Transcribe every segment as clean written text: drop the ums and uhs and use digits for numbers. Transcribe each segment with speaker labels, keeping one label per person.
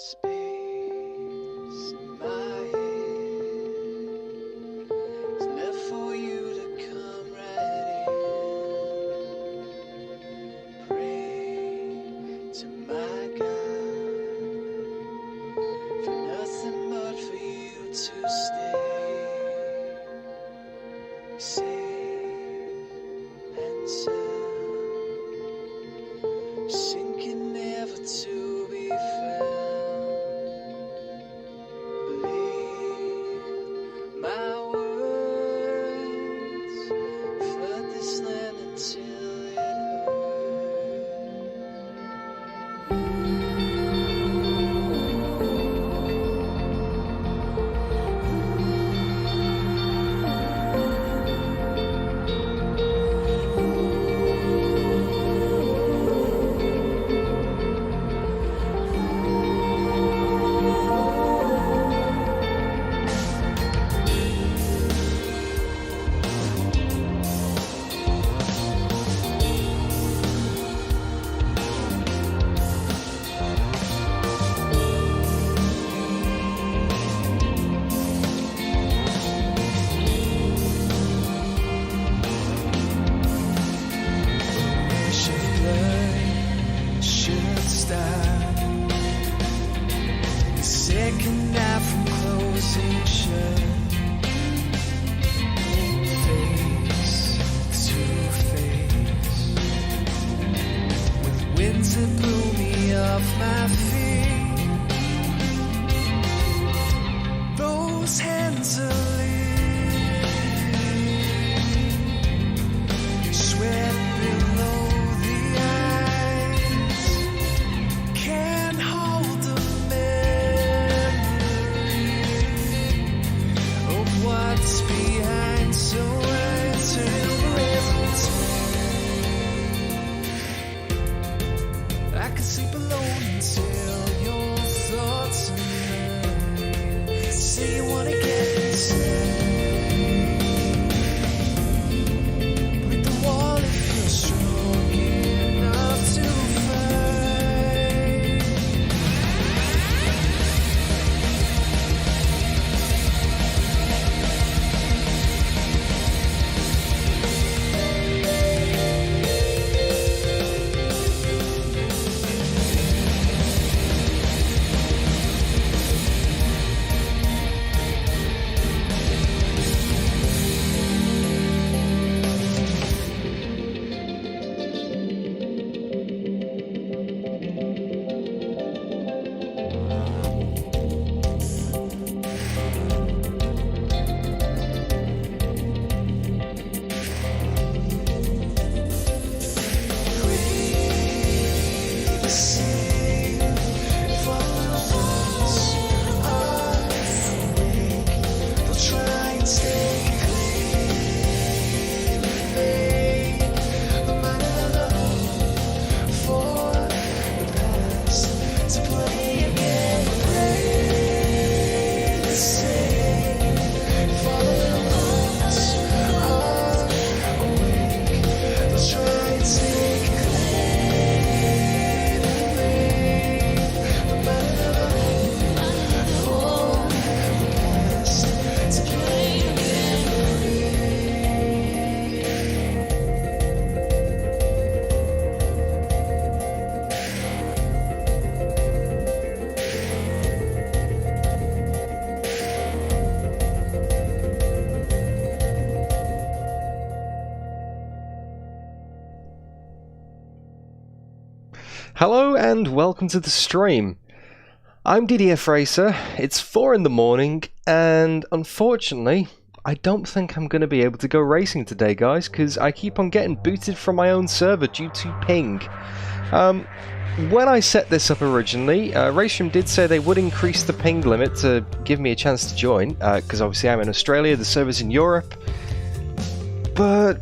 Speaker 1: Space in my head is left for you to come right in. Pray to my God for nothing but for you to stay safe and sound, sinking never to be found. My words flood this land until it second night from closing shut, face to face, with winds that blew me off my feet. Those hands are leaving, sweat below the eyes, can't hold them. What's behind, so I turn every time. I can sleep alone until your thoughts are mine. Say you wanna get inside, break the wall if you're strong enough to
Speaker 2: Hello and welcome to the stream. I'm DDF Racer, it's 4 in the morning, and unfortunately I don't think I'm going to be able to go racing today, guys, because I keep on getting booted from my own server due to ping. When I set this up originally, RaceRoom did say they would increase the ping limit to give me a chance to join, because obviously I'm in Australia, the server's in Europe, but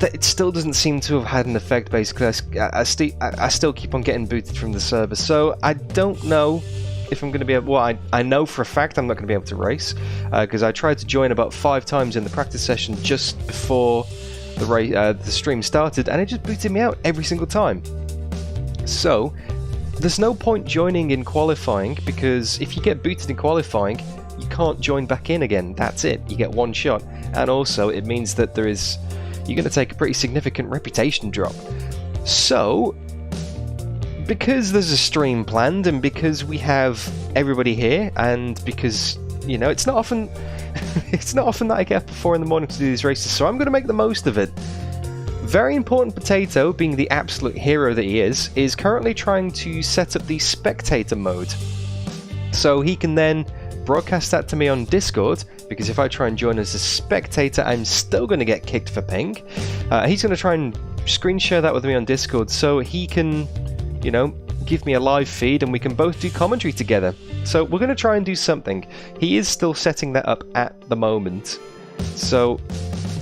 Speaker 2: it still doesn't seem to have had an effect. Basically, I still keep on getting booted from the server, so I don't know if I'm going to be able... Well, I know for a fact I'm not going to be able to race, because I tried to join about 5 times in the practice session just before the stream started, and it just booted me out every single time. So there's no point joining in qualifying, because if you get booted in qualifying, you can't join back in again. That's it. You get one shot. And also, it means that you're going to take a pretty significant reputation drop. So, because there's a stream planned, and because we have everybody here, and because, you know, it's not often it's not often that I get up at 4 in the morning to do these races, so I'm going to make the most of it. Very important Potato, being the absolute hero that he is currently trying to set up the spectator mode. So he can then broadcast that to me on Discord, because if I try and join as a spectator, I'm still going to get kicked for ping. He's going to try and screen share that with me on Discord, so he can, you know, give me a live feed and we can both do commentary together. So we're going to try and do something. He is still setting that up at the moment. So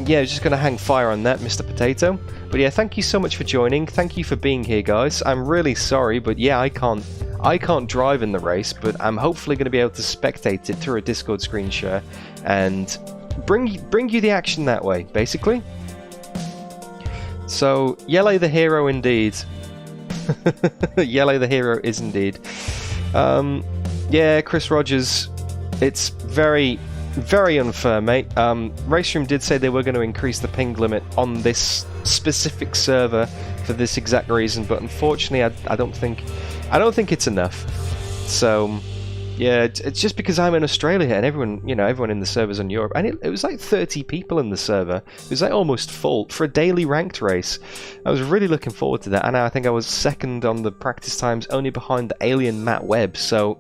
Speaker 2: yeah, just going to hang fire on that, Mr. Potato. But yeah, thank you so much for joining. Thank you for being here, guys. I'm really sorry, but yeah, I can't drive in the race, but I'm hopefully going to be able to spectate it through a Discord screen share and bring you the action that way, basically. So, Yellow the hero indeed. Yellow the hero is indeed. Yeah, Chris Rogers, it's very, very unfair, mate. RaceRoom did say they were going to increase the ping limit on this specific server for this exact reason, but unfortunately, I don't think it's enough. So, yeah, it's just because I'm in Australia and everyone in the server's in Europe, and it was like 30 people in the server. It was like almost full for a daily ranked race. I was really looking forward to that, and I think I was second on the practice times, only behind the alien Matt Webb, so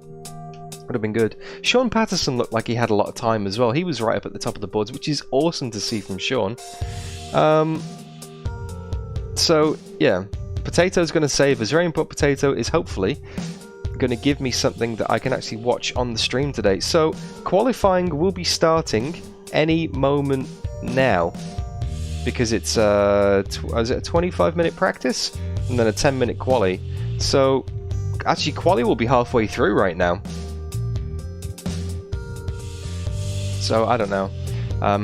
Speaker 2: would have been good. Sean Patterson looked like he had a lot of time as well. He was right up at the top of the boards, which is awesome to see from Sean. So, yeah, Potato's going to save us. Very important Potato is hopefully going to give me something that I can actually watch on the stream today. So qualifying will be starting any moment now, because it's is it a 25-minute practice and then a 10-minute quali. So actually quali will be halfway through right now. So I don't know.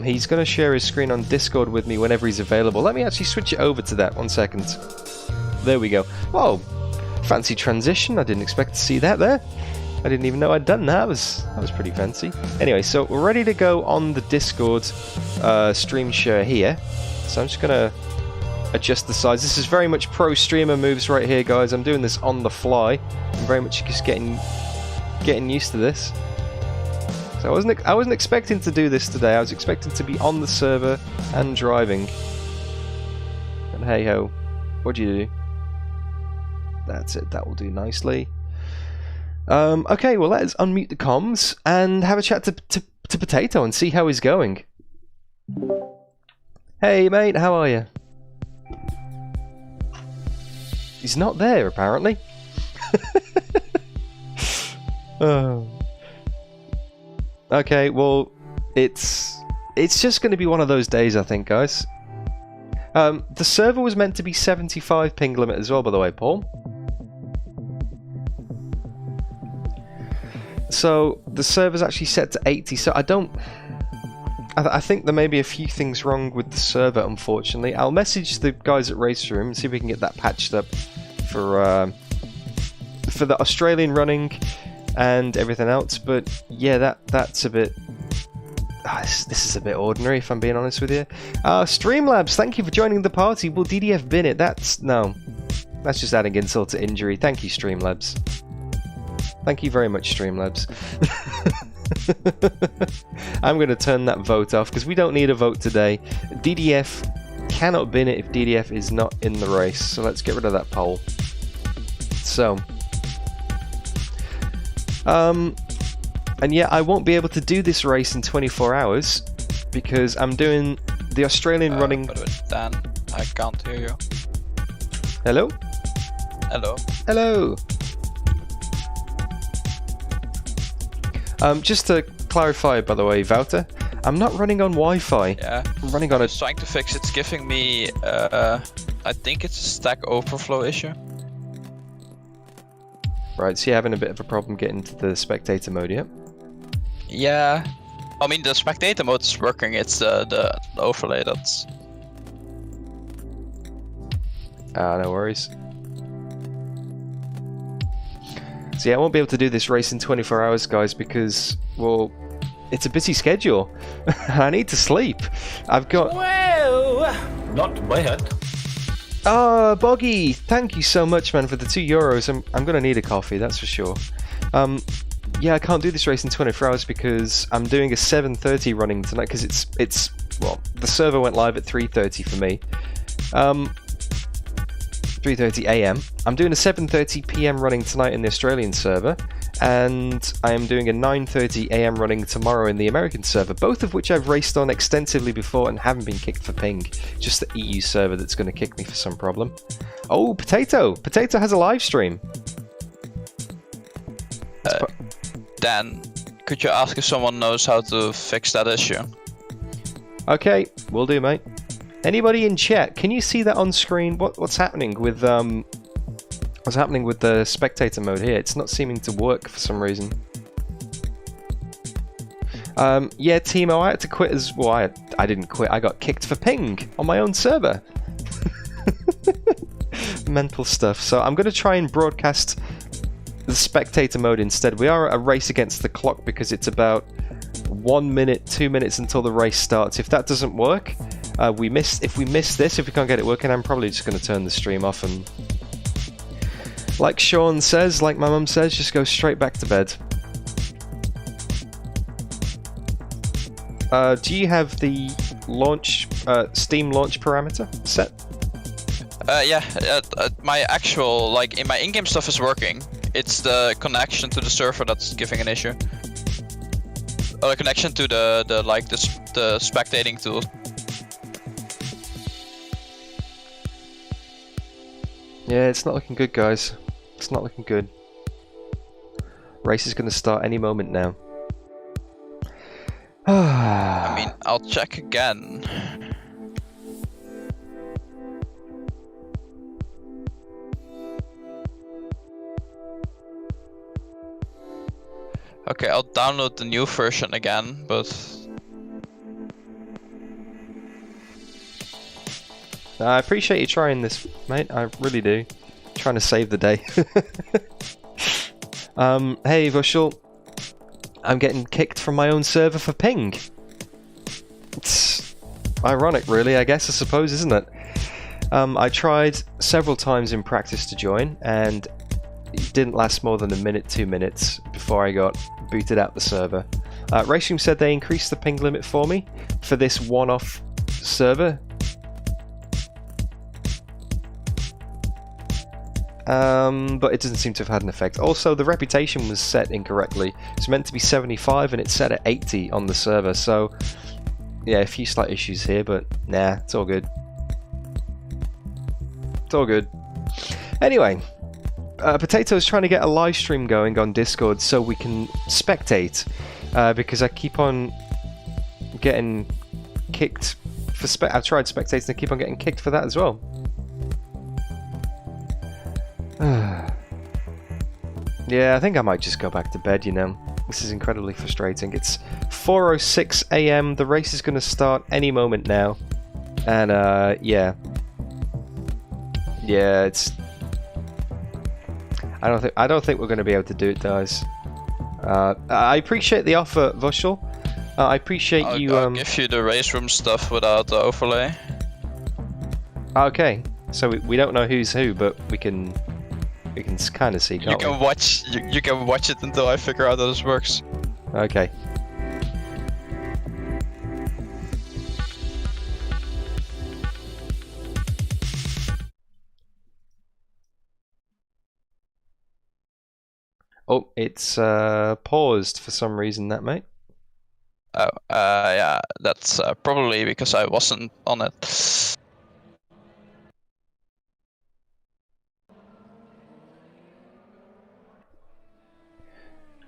Speaker 2: He's going to share his screen on Discord with me whenever he's available. Let me actually switch it over to that. 1 second. There we go. Whoa. Fancy transition. I didn't expect to see that there. I didn't even know I'd done that. That was pretty fancy. Anyway, so we're ready to go on the Discord stream share here. So I'm just going to adjust the size. This is very much pro streamer moves right here, guys. I'm doing this on the fly. I'm very much just getting used to this. So I wasn't expecting to do this today. I was expecting to be on the server and driving. And hey ho, what do you do? That's it, that will do nicely. Okay, well let's unmute the comms and have a chat to Potato and see how he's going. Hey mate, how are you? He's not there apparently. Oh. Okay, well it's just going to be one of those days, I think, guys. The server was meant to be 75 ping limit as well, by the way, Paul. So the server's actually set to 80, so I think there may be a few things wrong with the server, unfortunately. I'll message the guys at RaceRoom and see if we can get that patched up for the Australian running and everything else. But yeah, that's a bit... this is a bit ordinary, if I'm being honest with you. Streamlabs, thank you for joining the party. Will DDF bin it? That's just adding insult to injury. Thank you, Streamlabs. Thank you very much, Streamlabs. I'm going to turn that vote off because we don't need a vote today. DDF cannot bin it if DDF is not in the race. So let's get rid of that poll. So, and yeah, I won't be able to do this race in 24 hours because I'm doing the Australian running.
Speaker 3: Dan, I can't hear you.
Speaker 2: Hello?
Speaker 3: Hello.
Speaker 2: Hello. Just to clarify, by the way, Wouter, I'm not running on Wi-Fi.
Speaker 3: Yeah.
Speaker 2: I'm running on
Speaker 3: I was trying to fix it. It's giving me, I think it's a Stack Overflow issue.
Speaker 2: Right, so you're having a bit of a problem getting to the spectator mode, yeah?
Speaker 3: Yeah. I mean, the spectator mode is working. It's the overlay that's...
Speaker 2: No worries. So yeah, I won't be able to do this race in 24 hours, guys, because, well, it's a busy schedule. I need to sleep. I've got...
Speaker 4: Well, not bad.
Speaker 2: Oh, Boggy, thank you so much, man, for the €2. I'm going to need a coffee, that's for sure. Yeah, I can't do this race in 24 hours because I'm doing a 7:30 running tonight, because it's well, the server went live at 3:30 for me. 3:30 AM. I'm doing a 7:30 PM running tonight in the Australian server, and I am doing a 9:30 AM running tomorrow in the American server, both of which I've raced on extensively before and haven't been kicked for ping. Just the EU server that's going to kick me for some problem. Oh, Potato has a live stream.
Speaker 3: Dan, could you ask if someone knows how to fix that issue?
Speaker 2: Okay, will do, mate. Anybody in chat, can you see that on screen? What's happening with the spectator mode here? It's not seeming to work for some reason. Yeah, Timo, I had to quit as well. I didn't quit. I got kicked for ping on my own server. Mental stuff. So I'm going to try and broadcast the spectator mode instead. We are at a race against the clock because it's about 1 minute, 2 minutes until the race starts. If that doesn't work, if we miss this, if we can't get it working, I'm probably just going to turn the stream off and, like Sean says, like my mum says, just go straight back to bed. Do you have the launch, Steam launch parameter set?
Speaker 3: Yeah, my actual, like, my in-game stuff is working. It's the connection to the server that's giving an issue. Or the connection to the spectating tool.
Speaker 2: Yeah, it's not looking good, guys. It's not looking good. Race is going to start any moment now.
Speaker 3: I mean, I'll check again. Okay, I'll download the new version again, but...
Speaker 2: I appreciate you trying this, mate. I really do. Trying to save the day. Hey, Vushel. I'm getting kicked from my own server for ping. It's ironic, really, I suppose, isn't it? I tried several times in practice to join, and it didn't last more than a minute, 2 minutes before I got booted out the server. RaceRoom said they increased the ping limit for me for this one-off server. But it doesn't seem to have had an effect. Also, the reputation was set incorrectly. It's meant to be 75 and it's set at 80 on the server, so yeah, a few slight issues here, but nah, it's all good. It's all good. Anyway, Potato's trying to get a live stream going on Discord so we can spectate, because I keep on getting kicked for I've tried spectating and I keep on getting kicked for that as well. Yeah, I think I might just go back to bed, you know. This is incredibly frustrating. It's 4:06 AM. The race is going to start any moment now. And, yeah. Yeah, it's... I don't think we're going to be able to do it, guys. I appreciate the offer, Vushel. I appreciate
Speaker 3: I'll give you the RaceRoom stuff without the overlay.
Speaker 2: Okay, so we don't know who's who, but we can kind of see, can't
Speaker 3: you can watch it until I figure out how this works.
Speaker 2: Okay. Oh, it's paused for some reason, that mate.
Speaker 3: Oh, yeah, that's probably because I wasn't on it.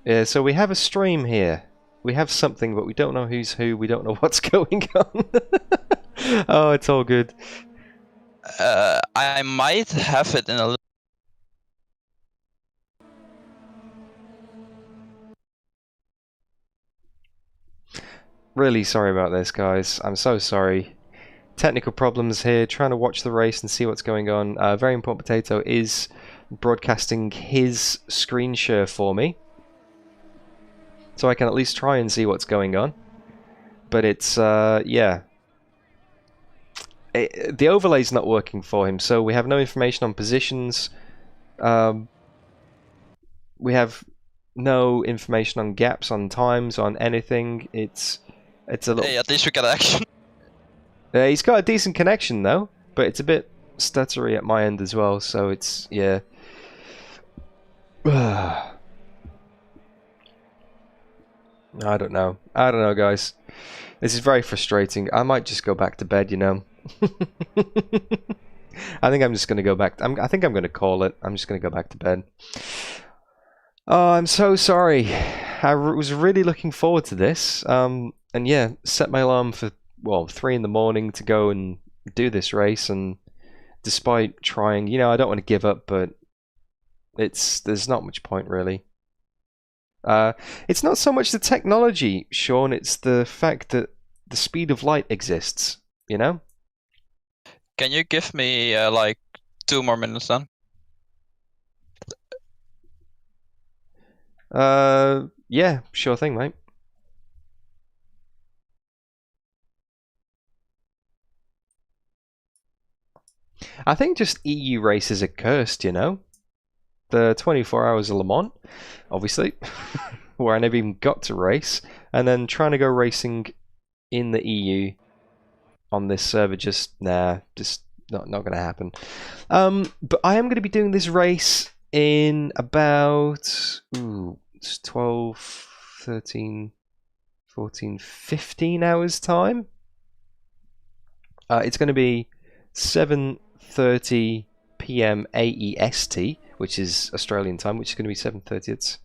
Speaker 2: Yeah, so we have a stream here. We have something, but we don't know who's who. We don't know what's going on. Oh, it's all good.
Speaker 3: I might have it in a little.
Speaker 2: Really sorry about this, guys. I'm so sorry. Technical problems here. Trying to watch the race and see what's going on. Very Important Potato is broadcasting his screen share for me, so I can at least try and see what's going on. But it's yeah, the overlay's not working for him, so we have no information on positions. We have no information on gaps, on times, on anything. It's a little...
Speaker 3: Hey, at least we got action.
Speaker 2: He's got a decent connection though, but it's a bit stuttery at my end as well, so it's... yeah. I don't know. I don't know, guys. This is very frustrating. I might just go back to bed, you know. I think I'm just going to go back. I think I'm going to call it. I'm just going to go back to bed. Oh, I'm so sorry. I was really looking forward to this. And yeah, set my alarm for, well, 3 in the morning to go and do this race. And despite trying, you know, I don't want to give up, but there's not much point really. It's not so much the technology, Sean, it's the fact that the speed of light exists, you know?
Speaker 3: Can you give me like 2 more minutes then?
Speaker 2: Yeah, sure thing, mate. I think just EU races are cursed, you know? The 24 hours of Le Mans, obviously, where I never even got to race, and then trying to go racing in the EU on this server, just not going to happen. But I am going to be doing this race in about 12, 13, 14, 15 hours time. It's going to be 7:30 PM AEST, which is Australian time, which is going to be 7:30. It's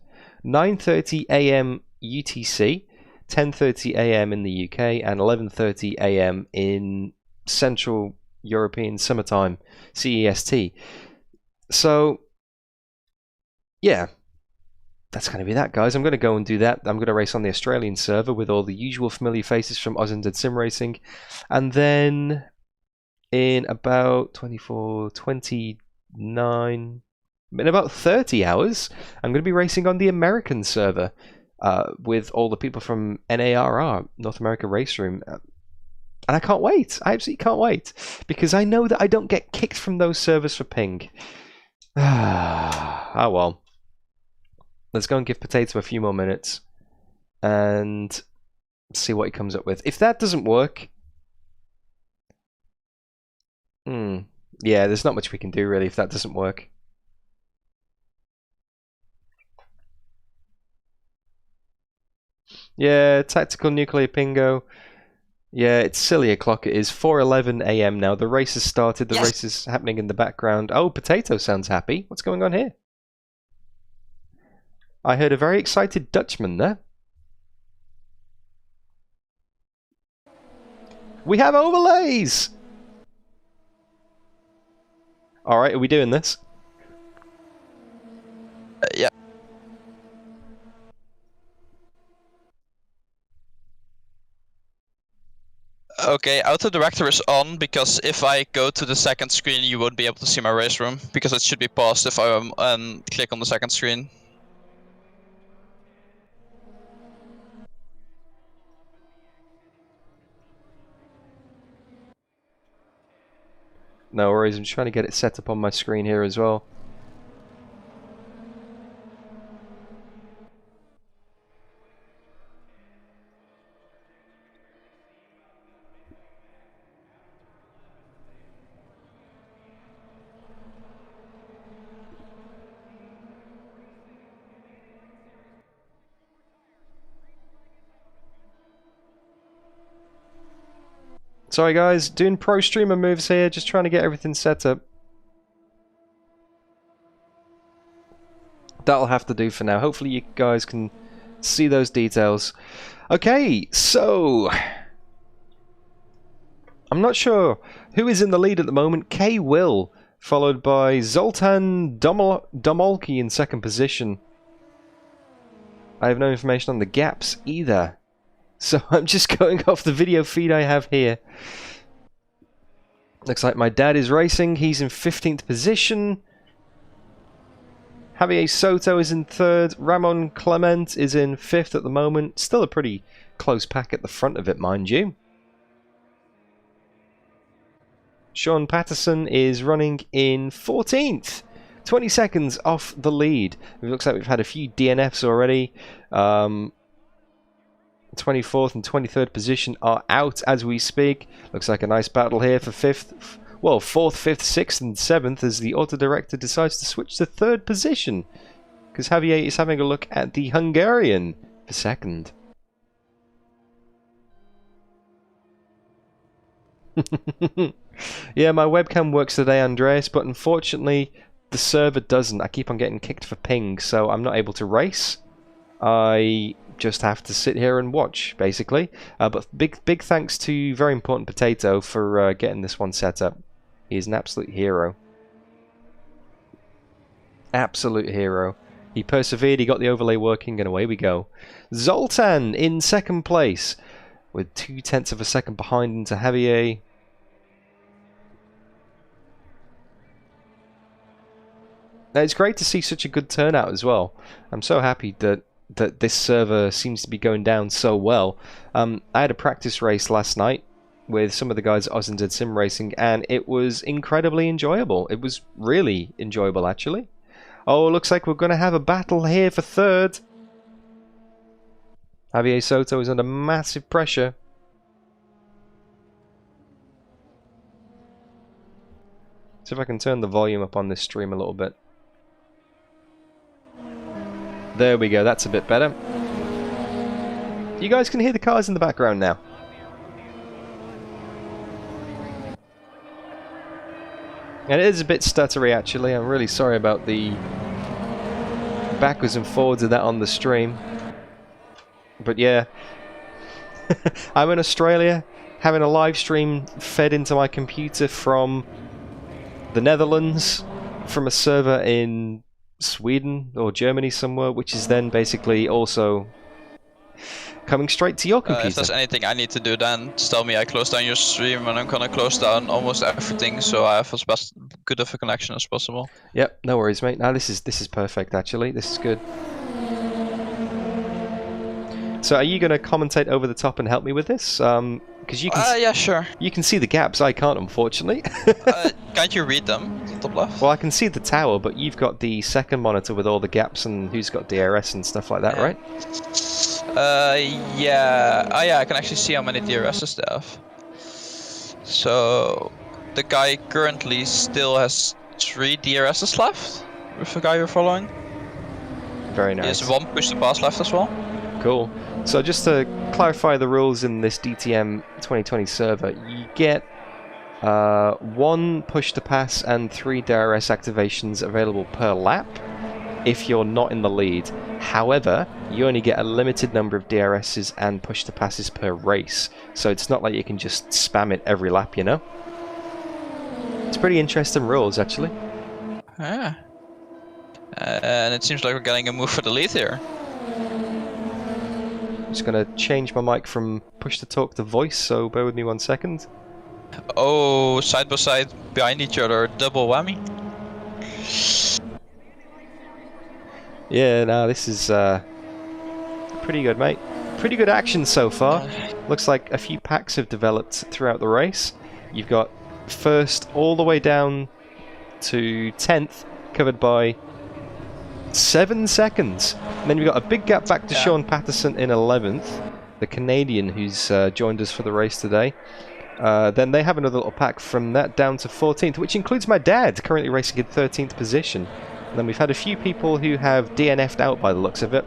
Speaker 2: 9:30 AM UTC, 10:30 AM in the UK, and 11:30 AM in Central European Summertime, CEST. So, yeah, that's going to be that, guys. I'm going to go and do that. I'm going to race on the Australian server with all the usual familiar faces from Oz and Dead Sim Racing. And then in about 24, 29, in about 30 hours, I'm going to be racing on the American server with all the people from NARR, North America RaceRoom. And I can't wait. I absolutely can't wait. Because I know that I don't get kicked from those servers for ping. Ah, well. Let's go and give Potato a few more minutes. And see what he comes up with. If that doesn't work... yeah, there's not much we can do really if that doesn't work. Yeah, tactical nuclear pingo. Yeah, it's silly o'clock. It is 4:11 AM now. The race has started. The race is happening in the background. Oh, Potato sounds happy. What's going on here? I heard a very excited Dutchman there. We have overlays! Alright, are we doing this?
Speaker 3: Yeah. Okay, auto director is on because if I go to the second screen, you won't be able to see my race room because it should be paused if I click on the second screen.
Speaker 2: No worries, I'm just trying to get it set up on my screen here as well. Sorry guys, doing pro streamer moves here, just trying to get everything set up. That'll have to do for now. Hopefully you guys can see those details. Okay, so... I'm not sure who is in the lead at the moment. K Will, followed by Zoltan Domolki in second position. I have no information on the gaps either. So I'm just going off the video feed I have here. Looks like my dad is racing. He's in 15th position. Javier Soto is in 3rd. Ramon Clement is in 5th at the moment. Still a pretty close pack at the front of it, mind you. Sean Patterson is running in 14th. 20 seconds off the lead. It looks like we've had a few DNFs already. 24th and 23rd position are out as we speak. Looks like a nice battle here for 5th. Well, 4th, 5th, 6th and 7th as the auto director decides to switch to 3rd position. Because Javier is having a look at the Hungarian for 2nd. Yeah, my webcam works today, Andreas, but unfortunately the server doesn't. I keep on getting kicked for ping, so I'm not able to race. I just have to sit here and watch, basically. But big thanks to Very Important Potato for getting this one set up. He's an absolute hero. Absolute hero. He persevered, he got the overlay working, and away we go. Zoltan in 2nd place, with 0.2 of a second behind into Javier. Now, it's great to see such a good turnout as well. I'm so happy that this server seems to be going down so well. I had a practice race last night with some of the guys at Oz&Z Sim Racing, and it was incredibly enjoyable. It was really enjoyable, actually. Oh, looks like we're going to have a battle here for 3rd. Javier Soto is under massive pressure. See if I can turn the volume up on this stream a little bit. There we go, that's a bit better. You guys can hear the cars in the background now. And it is a bit stuttery actually. I'm really sorry about the backwards and forwards of that on the stream. But yeah, I'm in Australia having a live stream fed into my computer from the Netherlands, from a server in Sweden or Germany somewhere, which is then basically also coming straight to your computer.
Speaker 3: If there's anything I need to do, then just tell me. I close down your stream and I'm gonna close down almost everything so I have as good of a connection as possible.
Speaker 2: Yep, no worries, mate. Now this is perfect actually. This is good. So are you going to commentate over the top and help me with this? Because you can.
Speaker 3: Yeah, sure.
Speaker 2: You can see the gaps. I can't, unfortunately.
Speaker 3: Can't you read them? At the top left.
Speaker 2: Well, I can see the tower, but you've got the second monitor with all the gaps and who's got DRS and stuff like that, right?
Speaker 3: Yeah. Oh, yeah. I can actually see how many DRSs they have. So the guy currently still has 3 DRSs left with the guy you're following.
Speaker 2: Very nice.
Speaker 3: He has 1 push to pass left as well.
Speaker 2: Cool. So just to clarify the rules in this DTM2020 server, you get 1 push to pass and 3 DRS activations available per lap if you're not in the lead. However, you only get a limited number of DRSs and push to passes per race, so it's not like you can just spam it every lap, you know? It's pretty interesting rules, actually.
Speaker 3: Yeah. And it seems like we're getting a move for the lead here.
Speaker 2: Just gonna change my mic from push to talk to voice, so bear with me 1 second.
Speaker 3: Oh, side by side behind each other, double whammy.
Speaker 2: Yeah, no, this is pretty good, mate. Pretty good action so far. Looks like a few packs have developed throughout the race. You've got first all the way down to 10th, covered by 7 seconds. And then we've got a big gap back to Sean Patterson in 11th, the Canadian who's joined us for the race today. Then they have another little pack from that down to 14th, which includes my dad, currently racing in 13th position. And then we've had a few people who have DNF'd out by the looks of it.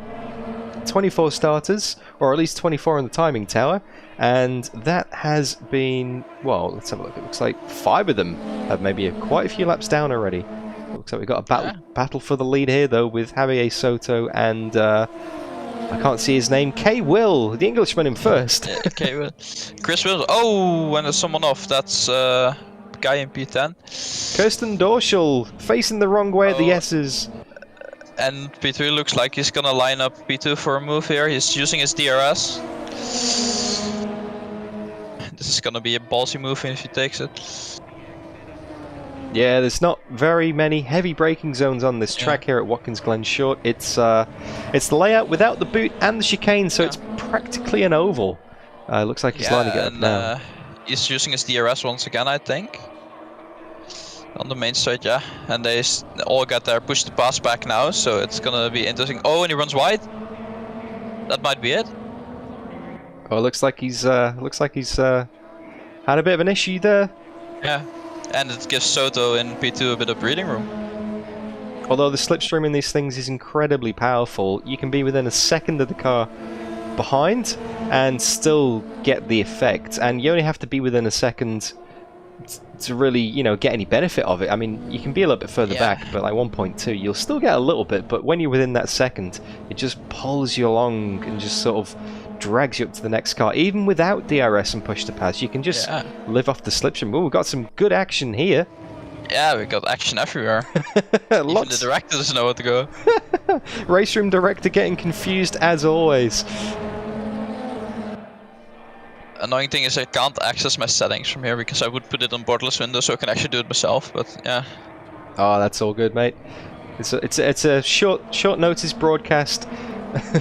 Speaker 2: 24 starters, or at least 24 on the timing tower, and that has been, well, let's have a look. It looks like 5 of them have maybe quite a few laps down already. Looks like we've got a battle for the lead here, though, with Javier Soto and I can't see his name, K. Will, the Englishman in first.
Speaker 3: Yeah, K. Will. Chris Will. Oh, and there's someone off. That's guy in P10.
Speaker 2: Kirsten Dorschel facing the wrong way at the S's.
Speaker 3: And P3 looks like he's gonna line up P2 for a move here. He's using his DRS. This is gonna be a ballsy move if he takes it.
Speaker 2: Yeah, there's not very many heavy braking zones on this track here at Watkins Glen Short. It's the layout without the boot and the chicane, so it's practically an oval. Looks like he's lining it up now.
Speaker 3: He's using his DRS once again, I think. On the main straight, yeah. And they all got their push to pass back now, so it's gonna be interesting. Oh, and he runs wide. That might be it.
Speaker 2: Oh, looks like he's had a bit of an issue there.
Speaker 3: Yeah, and it gives Soto in P2 a bit of breathing room.
Speaker 2: Although the slipstream in these things is incredibly powerful, you can be within a second of the car behind and still get the effect. And you only have to be within a second to really, you know, get any benefit of it. I mean, you can be a little bit further back, but like 1.2, you'll still get a little bit. But when you're within that second, it just pulls you along and just sort of drags you up to the next car. Even without DRS and push to pass, you can just live off the slipstream. Oh, we've got some good action here.
Speaker 3: Yeah, we got action everywhere. Even the director doesn't know where to go.
Speaker 2: RaceRoom director getting confused as always.
Speaker 3: Annoying thing is I can't access my settings from here because I would put it on borderless window so I can actually do it myself, but yeah.
Speaker 2: Oh, that's all good, mate. It's a short notice broadcast,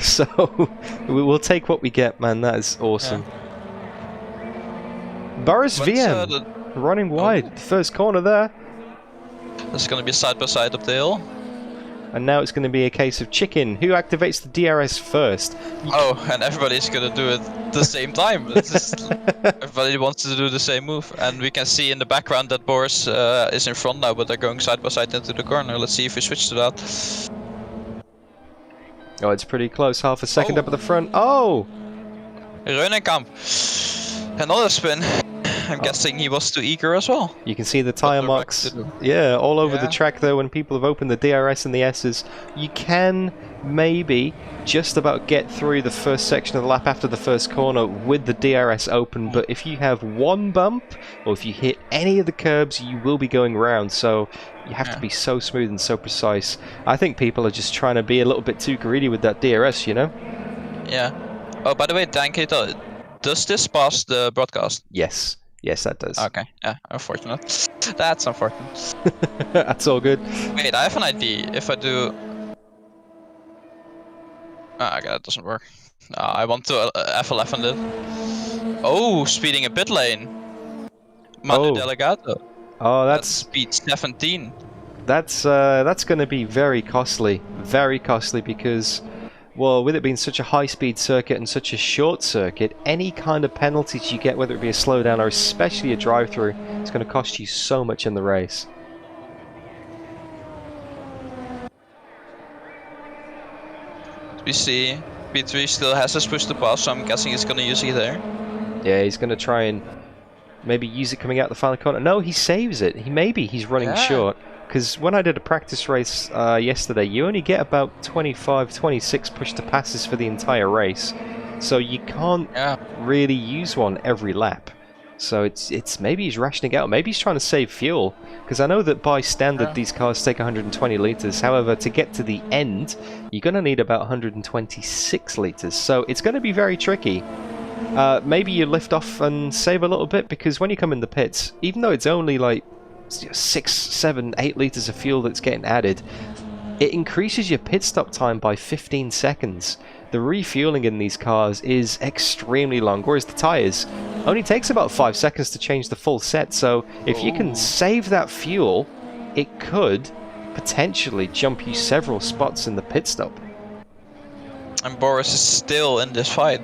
Speaker 2: so we'll take what we get, man. That is awesome. Boris VM running wide, first corner there.
Speaker 3: There's gonna be side by side up the hill.
Speaker 2: And now it's going to be a case of chicken. Who activates the DRS first?
Speaker 3: Oh, and everybody's gonna do it at the same time. It's just, everybody wants to do the same move. And we can see in the background that Boris is in front now, but they're going side by side into the corner. Let's see if we switch to that.
Speaker 2: Oh, it's pretty close. Half a second up at the front. Oh!
Speaker 3: Reunenkamp. Another spin. I'm guessing he was too eager as well.
Speaker 2: You can see the tyre marks, all over the track though. When people have opened the DRS and the S's, you can maybe just about get through the first section of the lap after the first corner with the DRS open, but if you have one bump, or if you hit any of the curbs, you will be going round, so you have to be so smooth and so precise. I think people are just trying to be a little bit too greedy with that DRS, you know?
Speaker 3: Yeah. Oh, by the way, Dankito, does this pass the broadcast?
Speaker 2: Yes. Yes, that does.
Speaker 3: Okay, yeah, unfortunate. That's unfortunate.
Speaker 2: That's all good.
Speaker 3: Wait, I have an idea. If I do... okay, that doesn't work. I want to F11 it. Oh, speeding a pit lane. Manu Delegato.
Speaker 2: Oh, that's
Speaker 3: speed 17.
Speaker 2: That's going to be very costly because, well, with it being such a high-speed circuit and such a short circuit, any kind of penalties you get, whether it be a slowdown or especially a drive-through, it's going to cost you so much in the race.
Speaker 3: We see P3 still has his push to pass, so I'm guessing he's going to use it there.
Speaker 2: Yeah, he's going to try and maybe use it coming out the final corner. No, he saves it. He's running short. Because when I did a practice race yesterday, you only get about 25, 26 push-to-passes for the entire race. So you can't really use one every lap. So it's maybe he's rationing out. Maybe he's trying to save fuel. Because I know that by standard these cars take 120 litres. However, to get to the end, you're going to need about 126 litres. So it's going to be very tricky. Maybe you lift off and save a little bit. Because when you come in the pits, even though it's only like 6, 7, 8 litres of fuel that's getting added, it increases your pit stop time by 15 seconds. The refueling in these cars is extremely long, whereas the tyres only takes about 5 seconds to change the full set. So if you can save that fuel, it could potentially jump you several spots in the pit stop.
Speaker 3: And Boris is still in this fight.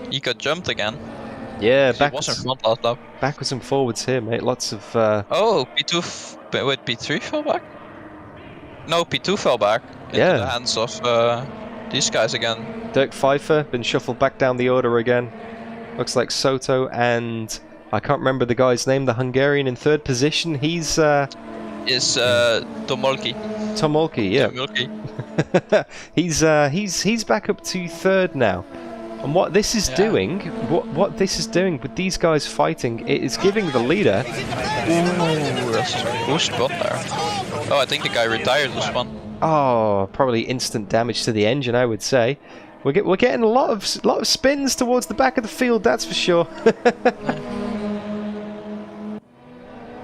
Speaker 3: He got jumped again.
Speaker 2: Yeah,
Speaker 3: backwards
Speaker 2: and forwards here, mate. Lots of...
Speaker 3: Oh, P2... Wait, P3 fell back? No, P2 fell back into the hands of these guys again.
Speaker 2: Dirk Pfeiffer been shuffled back down the order again. Looks like Soto and... I can't remember the guy's name, the Hungarian in third position. He's...
Speaker 3: Is Tomolki.
Speaker 2: Tomolki, yeah.
Speaker 3: Tomolki.
Speaker 2: He's back up to third now. And what this is doing, what this is doing with these guys fighting, it is giving the leader...
Speaker 3: Ooh, that's a spot there. Oh, I think the guy retired this one.
Speaker 2: Oh, probably instant damage to the engine, I would say. We're getting a lot of spins towards the back of the field, that's for sure.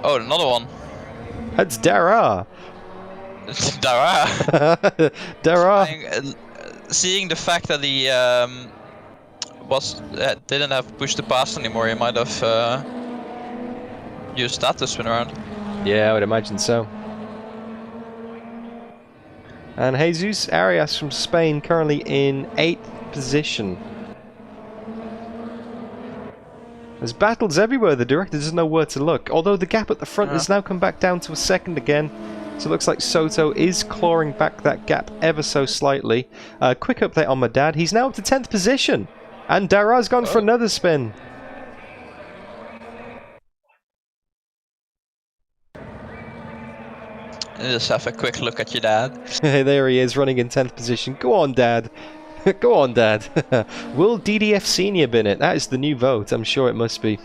Speaker 3: Oh, another one.
Speaker 2: That's Dara.
Speaker 3: Dara.
Speaker 2: Dara.
Speaker 3: Seeing the fact that he didn't have push to pass anymore, he might have used that to spin around.
Speaker 2: Yeah, I would imagine so. And Jesus Arias from Spain currently in 8th position. There's battles everywhere, the director doesn't know where to look. Although the gap at the front has now come back down to a second again. So it looks like Soto is clawing back that gap ever so slightly. Quick update on my dad, he's now up to 10th position. And Dara's gone for another spin.
Speaker 3: Just have a quick look at your dad.
Speaker 2: There he is, running in 10th position. Go on, Dad. Go on, Dad. Will DDF Senior bin it? That is the new vote. I'm sure it must be.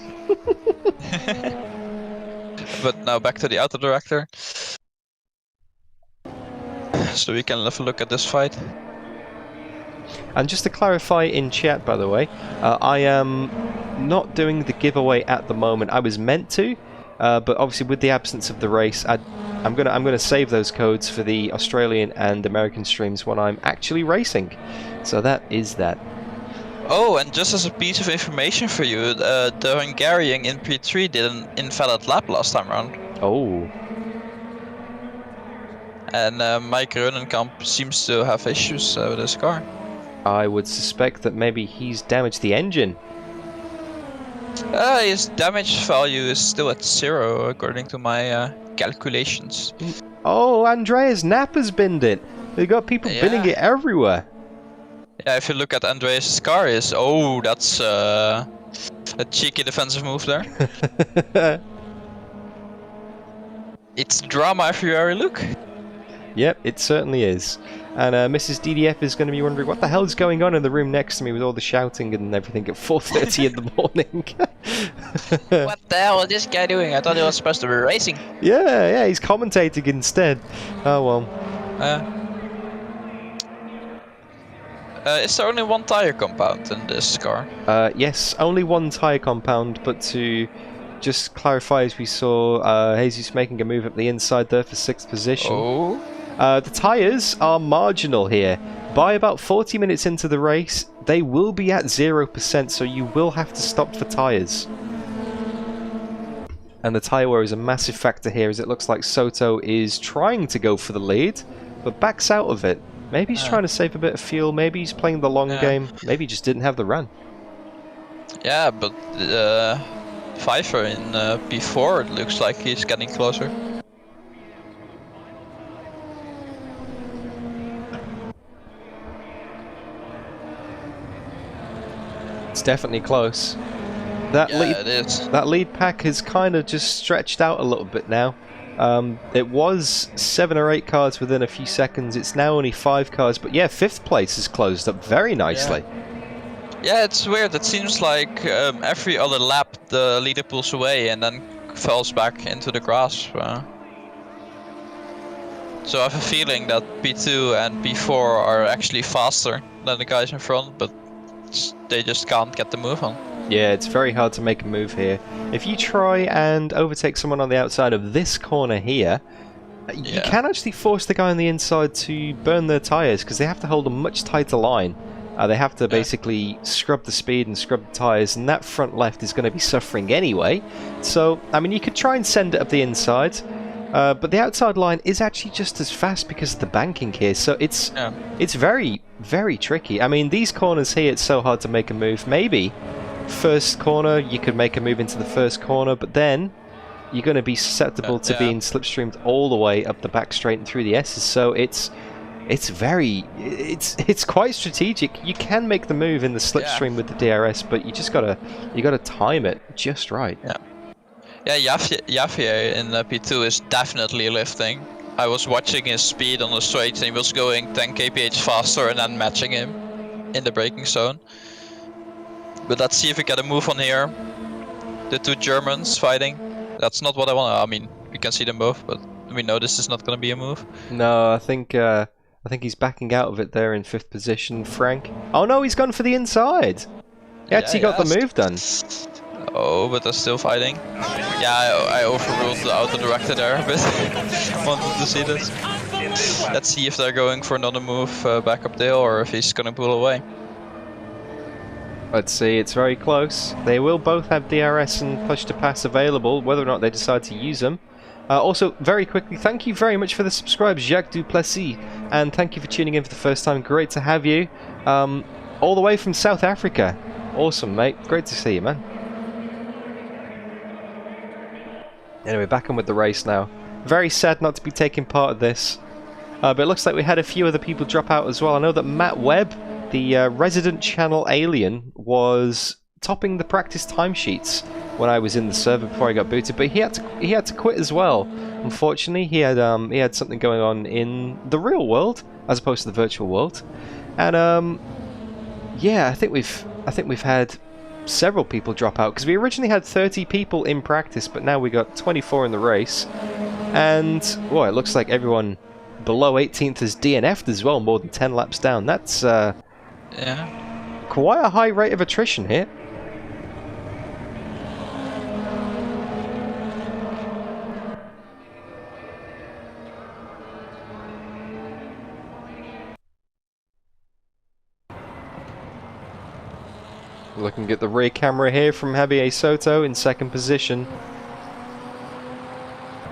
Speaker 3: But now back to the auto director. So we can have a look at this fight.
Speaker 2: And just to clarify in chat, by the way, I am not doing the giveaway at the moment. I was meant to, but obviously with the absence of the race, I'm gonna save those codes for the Australian and American streams when I'm actually racing. So that is that.
Speaker 3: Oh, and just as a piece of information for you, the Hungarian in P3 did an invalid lap last time around.
Speaker 2: Oh.
Speaker 3: And Mike Runenkamp seems to have issues with his car.
Speaker 2: I would suspect that maybe he's damaged the engine.
Speaker 3: His damage value is still at 0 according to my calculations.
Speaker 2: Oh, Andreas Knapp has binned it. They've got people binning it everywhere.
Speaker 3: Yeah, if you look at Andreas' car, that's a cheeky defensive move there. It's drama everywhere you look.
Speaker 2: Yep, it certainly is. And Mrs. DDF is going to be wondering what the hell is going on in the room next to me with all the shouting and everything at 4:30 in the morning.
Speaker 3: What the hell is this guy doing? I thought he was supposed to be racing.
Speaker 2: Yeah, he's commentating instead. Oh well.
Speaker 3: Is there only one tire compound in this car?
Speaker 2: Yes, only one tyre compound, but to just clarify, as we saw Jesus making a move up the inside there for 6th position.
Speaker 3: Oh.
Speaker 2: The tyres are marginal here. By about 40 minutes into the race, they will be at 0%, so you will have to stop for tyres. And the tyre wear is a massive factor here, as it looks like Soto is trying to go for the lead, but backs out of it. Maybe he's trying to save a bit of fuel, maybe he's playing the long game, maybe he just didn't have the run.
Speaker 3: Yeah, but Pfeiffer in P4, it looks like he's getting closer.
Speaker 2: It's definitely close. That lead pack has kind of just stretched out a little bit now. It was 7 or 8 cars within a few seconds. It's now only 5 cars, but yeah, 5th place has closed up very nicely.
Speaker 3: Yeah, it's weird. It seems like every other lap the leader pulls away and then falls back into the grass. So I have a feeling that P2 and P4 are actually faster than the guys in front, but they just can't get the move on.
Speaker 2: Yeah, it's very hard to make a move here. If you try and overtake someone on the outside of this corner here, you can actually force the guy on the inside to burn their tyres, because they have to hold a much tighter line. They have to basically scrub the speed and scrub the tyres, and that front left is going to be suffering anyway. So, I mean, you could try and send it up the inside, but the outside line is actually just as fast because of the banking here, so it's very, very tricky. I mean, these corners here, it's so hard to make a move. Maybe first corner, you could make a move into the first corner, but then you're going to be susceptible to being slipstreamed all the way up the back straight and through the S's, so it's quite strategic. You can make the move in the slipstream with the DRS, but you gotta time it just right.
Speaker 3: Javier in P2 is definitely lifting. I was watching his speed on the straights and he was going 10 kph faster and then matching him in the braking zone. But let's see if we get a move on here. The 2 Germans fighting. That's not what I want. I mean, we can see them both, but we know this is not going to be a move.
Speaker 2: No, I think he's backing out of it there in 5th position, Frank. Oh no, he's gone for the inside. He actually got the move done.
Speaker 3: Oh, but they're still fighting. Yeah, I overruled the auto director there a bit. Wanted to see this. Let's see if they're going for another move back up the hill or if he's gonna pull away.
Speaker 2: Let's see, it's very close. They will both have DRS and push to pass available, whether or not they decide to use them. Also, very quickly, thank you very much for the subscribes, Jacques Duplessis, and thank you for tuning in for the first time. Great to have you. All the way from South Africa. Awesome, mate. Great to see you, man. Anyway, back on with the race now. Very sad not to be taking part of this. But it looks like we had a few other people drop out as well. I know that Matt Webb, the resident channel alien, was topping the practice timesheets when I was in the server before I got booted, but he had to quit as well. Unfortunately, he had something going on in the real world as opposed to the virtual world, and yeah, I think we've had several people drop out because we originally had 30 people in practice, but now we got 24 in the race, and well, it looks like everyone below 18th has DNF'd as well, more than 10 laps down. That's
Speaker 3: yeah,
Speaker 2: quite a high rate of attrition here. Looking at the rear camera here from Javier Soto in second position.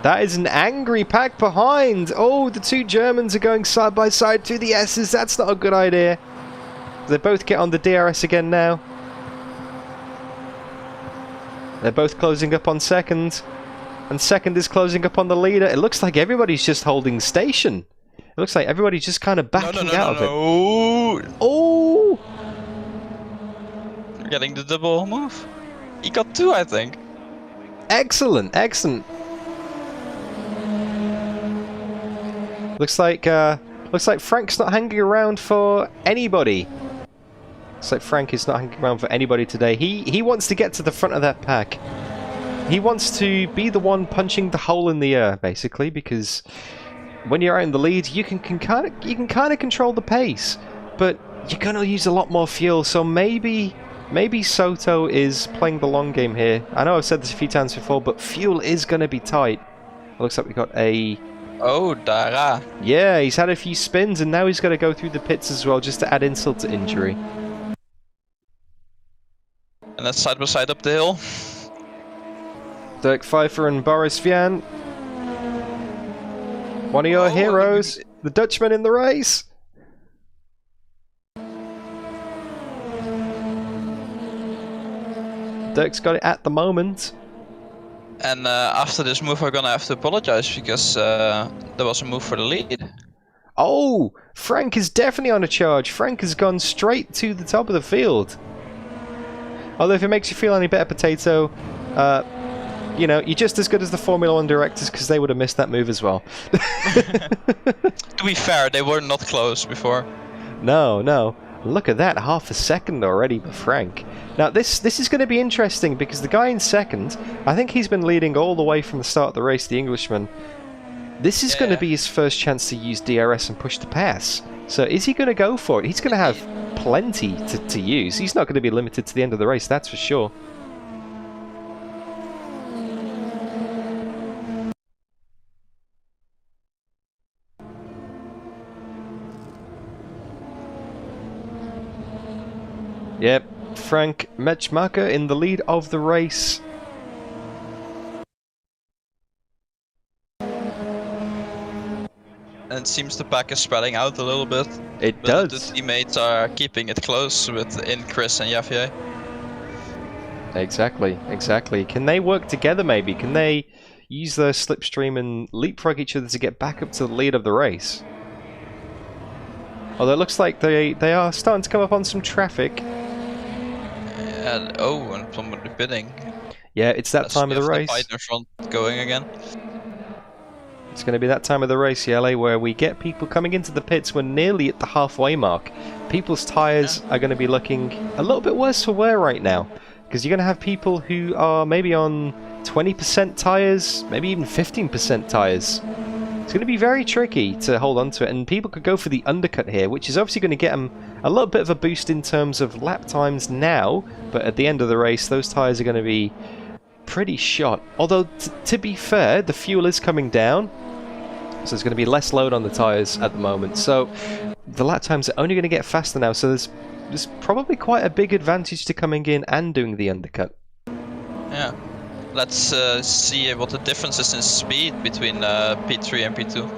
Speaker 2: That is an angry pack behind. Oh, the two Germans are going side by side to the S's. That's not a good idea. They both get on the DRS again now. They're both closing up on second. And second is closing up on the leader. It looks like everybody's just holding station. It looks like everybody's just kind of backing out of it. Oh!
Speaker 3: Getting the double move. He got two, I think.
Speaker 2: Excellent, excellent. Looks like Frank's not hanging around for anybody. Looks like Frank is not hanging around for anybody today. He wants to get to the front of that pack. He wants to be the one punching the hole in the air, basically, because when you're out in the lead, you can kind of control the pace, but you're gonna use a lot more fuel. So maybe Soto is playing the long game here. I know I've said this a few times before, but fuel is going to be tight. It looks like we got a...
Speaker 3: Oh, Dara.
Speaker 2: Yeah, he's had a few spins, and now he's got to go through the pits as well, just to add insult to injury.
Speaker 3: And that's side by side up the hill.
Speaker 2: Dirk Pfeiffer and Boris Vian. One of your heroes, the Dutchman in the race. Dirk's got it at the moment.
Speaker 3: And after this move, we're gonna have to apologize because there was a move for the lead.
Speaker 2: Oh, Frank is definitely on a charge. Frank has gone straight to the top of the field. Although if it makes you feel any better, Potato, you know, you're just as good as the Formula 1 directors because they would have missed that move as well.
Speaker 3: To be fair, they were not close before.
Speaker 2: No, no. Look at that, half a second already for Frank. Now this is going to be interesting because the guy in second, I think he's been leading all the way from the start of the race, the Englishman. This is going to be his first chance to use DRS and push to pass. So is he going to go for it? He's going to have plenty to use. He's not going to be limited to the end of the race, that's for sure. Yep, Frank Metschmacher in the lead of the race.
Speaker 3: And it seems the pack is spreading out a little bit.
Speaker 2: It
Speaker 3: but
Speaker 2: does.
Speaker 3: The teammates are keeping it close in Chris and Javier.
Speaker 2: Exactly, exactly. Can they work together maybe? Can they use their slipstream and leapfrog each other to get back up to the lead of the race? Although it looks like they are starting to come up on some traffic.
Speaker 3: And somebody bidding.
Speaker 2: Yeah, it's that time of the race.
Speaker 3: The front going again.
Speaker 2: It's going to be that time of the race, LA, where we get people coming into the pits. We're nearly at the halfway mark. People's tyres are going to be looking a little bit worse for wear right now, because you're going to have people who are maybe on 20% tyres, maybe even 15% tyres. It's going to be very tricky to hold on to it, and people could go for the undercut here, which is obviously going to get them a little bit of a boost in terms of lap times now, but at the end of the race, those tyres are going to be pretty shot. Although, to be fair, the fuel is coming down, so there's going to be less load on the tyres at the moment. So the lap times are only going to get faster now, so there's probably quite a big advantage to coming in and doing the undercut. Yeah.
Speaker 3: Let's see what the difference is in speed between P3 and P2.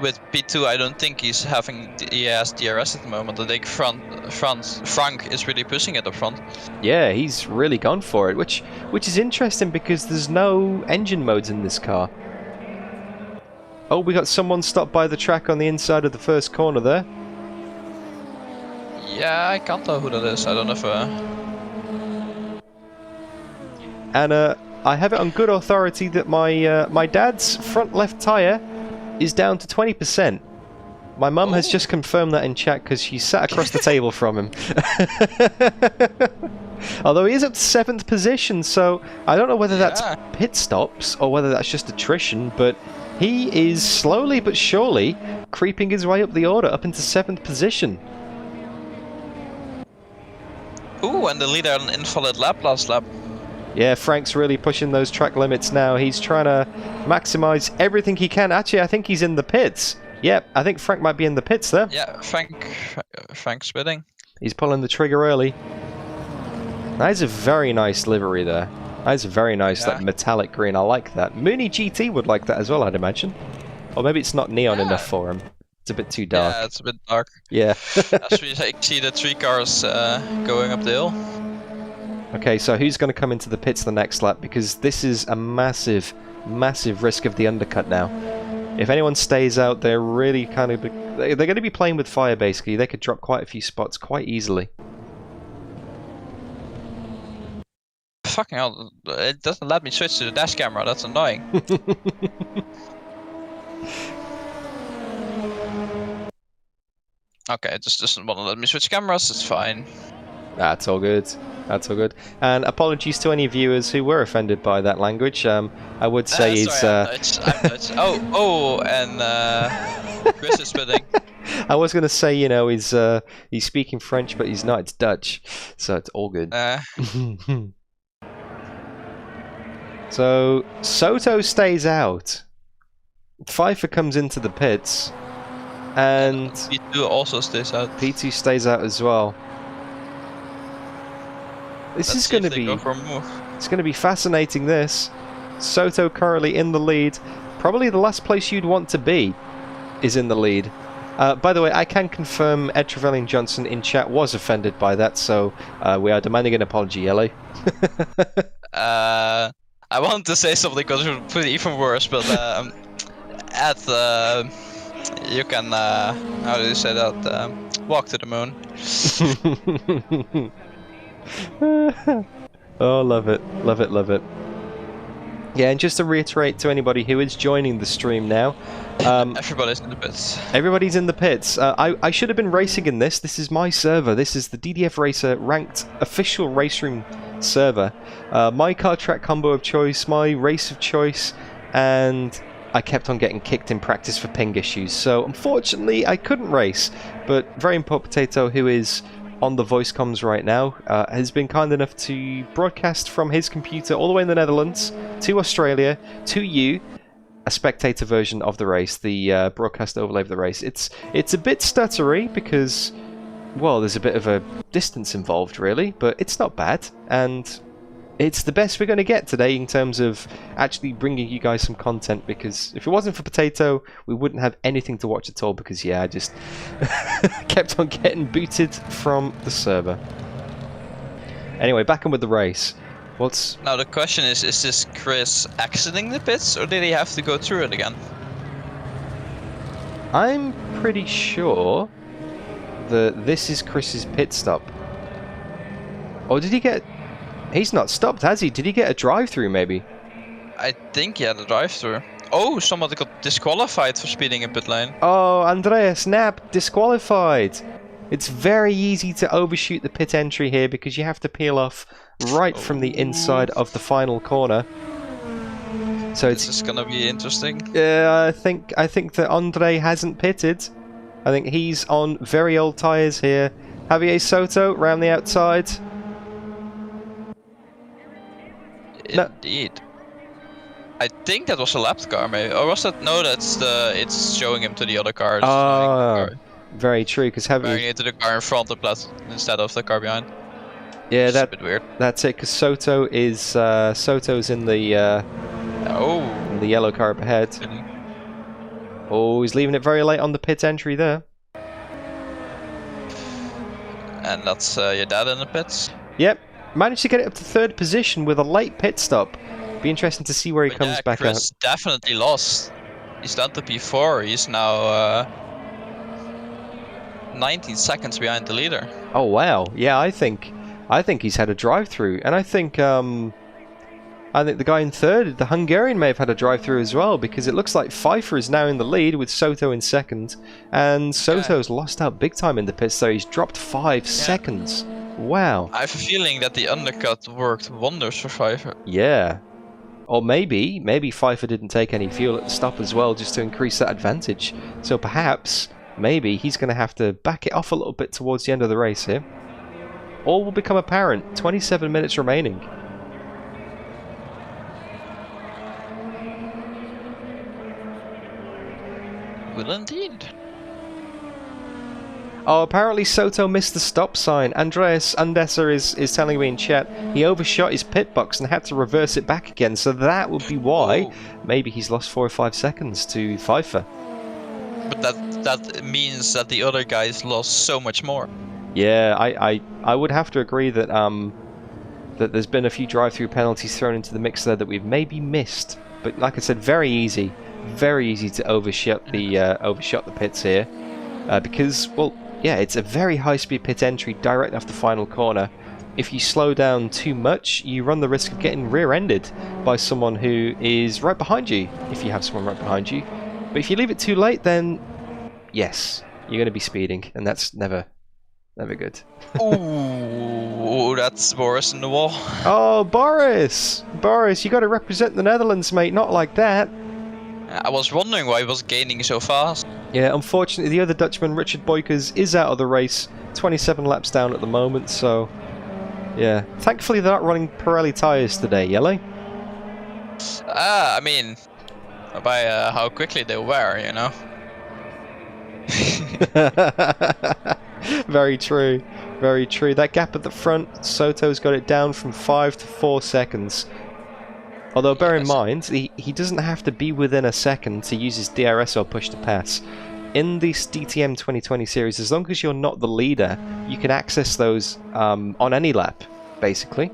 Speaker 3: With P2, I don't think he has DRS at the moment. I think Frank is really pushing it up front.
Speaker 2: Yeah, he's really gone for it, which is interesting because there's no engine modes in this car. Oh, we got someone stopped by the track on the inside of the first corner there.
Speaker 3: Yeah, I can't tell who that is. I don't know if...
Speaker 2: And I have it on good authority that my dad's front left tyre is down to 20%. My mum has just confirmed that in chat because she sat across the table from him. Although he is up to 7th position, so I don't know whether that's pit stops or whether that's just attrition, but he is slowly but surely creeping his way up the order, up into 7th position.
Speaker 3: Ooh, and the leader had an invalid lap last lap.
Speaker 2: Yeah, Frank's really pushing those track limits now. He's trying to maximize everything he can. Actually, I think he's in the pits. Yep, I think Frank might be in the pits there.
Speaker 3: Yeah, Frank's spitting.
Speaker 2: He's pulling the trigger early. That is a very nice livery there. That is a very nice like, metallic green. I like that. Mooney GT would like that as well, I'd imagine. Or maybe it's not neon enough for him. It's a bit too dark.
Speaker 3: Yeah, it's a bit dark.
Speaker 2: Yeah.
Speaker 3: As we see the 3 cars going up the hill.
Speaker 2: Okay, so who's going to come into the pits the next lap? Because this is a massive, massive risk of the undercut now. If anyone stays out, they're really kind of... They're going to be playing with fire, basically. They could drop quite a few spots quite easily.
Speaker 3: Fucking hell, it doesn't let me switch to the dash camera. That's annoying. Okay, it just doesn't want to let me switch cameras. It's fine.
Speaker 2: That's all good. That's all good. And apologies to any viewers who were offended by that language. I would say it's...
Speaker 3: I'm Dutch. Oh, and Chris is spitting.
Speaker 2: I was going to say, you know, he's speaking French, but he's not. It's Dutch. So it's all good. So, Soto stays out. Pfeiffer comes into the pits. And...
Speaker 3: P2 also stays out.
Speaker 2: P2 stays out as well. This is going to be... It's going to be fascinating, this. Soto currently in the lead. Probably the last place you'd want to be is in the lead. By the way, I can confirm Ed Trevelyan Johnson in chat was offended by that, so we are demanding an apology, Yellow.
Speaker 3: I wanted to say something because it would put it even worse, but Ed, you can, how do you say that, walk to the moon.
Speaker 2: Oh, love it, love it, love it. Yeah, and just to reiterate to anybody who is joining the stream now,
Speaker 3: everybody's in the pits.
Speaker 2: Everybody's in the pits. I should have been racing in this. This is my server. This is the DDF Racer ranked official RaceRoom server. My car track combo of choice, my race of choice, and I kept on getting kicked in practice for ping issues. So unfortunately, I couldn't race. But Very Important Potato, who is on the voice comms right now, has been kind enough to broadcast from his computer all the way in the Netherlands to Australia to you a spectator version of the race, the broadcast overlay of the race. It's a bit stuttery because, well, there's a bit of a distance involved really, but it's not bad, and it's the best we're going to get today in terms of actually bringing you guys some content, because if it wasn't for Potato, we wouldn't have anything to watch at all, because yeah, I just kept on getting booted from the server. Anyway, back on with the race.
Speaker 3: Now the question is this Chris exiting the pits, or did he have to go through it again?
Speaker 2: I'm pretty sure that this is Chris's pit stop. Or did he get... He's not stopped, has he? Did he get a drive-through, maybe?
Speaker 3: I think he had a drive-through. Oh, somebody got disqualified for speeding in pit lane.
Speaker 2: Oh, Andreas Knapp, disqualified. It's very easy to overshoot the pit entry here because you have to peel off right from the inside of the final corner. So
Speaker 3: this is gonna be interesting.
Speaker 2: I think that Andre hasn't pitted. I think he's on very old tyres here. Javier Soto round the outside.
Speaker 3: Indeed. I think that was a lapped car, maybe, or was that? No, it's showing him to the other car.
Speaker 2: Very true. Because
Speaker 3: Comparing it to the car in front of that instead of the car behind.
Speaker 2: Yeah,
Speaker 3: that's a bit weird.
Speaker 2: That's it. Because Soto's in the in the yellow car up ahead. Oh, he's leaving it very late on the pit entry there.
Speaker 3: And that's your dad in the pits.
Speaker 2: Yep, managed to get it up to 3rd position with a late pit stop. Be interesting to see where he comes back
Speaker 3: Chris
Speaker 2: out.
Speaker 3: Definitely lost. He's down to P4. He's now 19 seconds behind the leader.
Speaker 2: Oh wow, yeah, I think he's had a drive-through, and I think the guy in 3rd, the Hungarian, may have had a drive-through as well, because it looks like Pfeiffer is now in the lead with Soto in 2nd, and Soto's lost out big time in the pits, so he's dropped 5 seconds. Wow.
Speaker 3: I have a feeling that the undercut worked wonders for Pfeiffer.
Speaker 2: Yeah. Or maybe Pfeiffer didn't take any fuel at the stop as well, just to increase that advantage. So perhaps, maybe he's going to have to back it off a little bit towards the end of the race here. All will become apparent. 27 minutes remaining.
Speaker 3: Will indeed.
Speaker 2: Oh, apparently Soto missed the stop sign. Andreas Andesser is telling me in chat he overshot his pit box and had to reverse it back again, so that would be why maybe he's lost 4 or 5 seconds to Pfeiffer.
Speaker 3: But that means that the other guys lost so much more.
Speaker 2: Yeah, I would have to agree that that there's been a few drive-through penalties thrown into the mix there that we've maybe missed. But like I said, very easy to overshot the pits here, because, well, yeah, it's a very high-speed pit entry direct off the final corner. If you slow down too much, you run the risk of getting rear-ended by someone who is right behind you, if you have someone right behind you. But if you leave it too late, then yes, you're going to be speeding, and that's never good.
Speaker 3: Ooh, that's Boris in the wall.
Speaker 2: Oh, Boris, you got to represent the Netherlands, mate. Not like that.
Speaker 3: I was wondering why he was gaining so fast.
Speaker 2: Yeah, unfortunately, the other Dutchman, Richard Boykers, is out of the race. 27 laps down at the moment, so yeah. Thankfully, they're not running Pirelli tyres today, Yellow.
Speaker 3: I mean, by how quickly they wear, you know.
Speaker 2: Very true. Very true. That gap at the front, Soto's got it down from 5 to 4 seconds. Although, bear in mind, he doesn't have to be within a second to use his DRS or push to pass. In this DTM2020 series, as long as you're not the leader, you can access those on any lap, basically.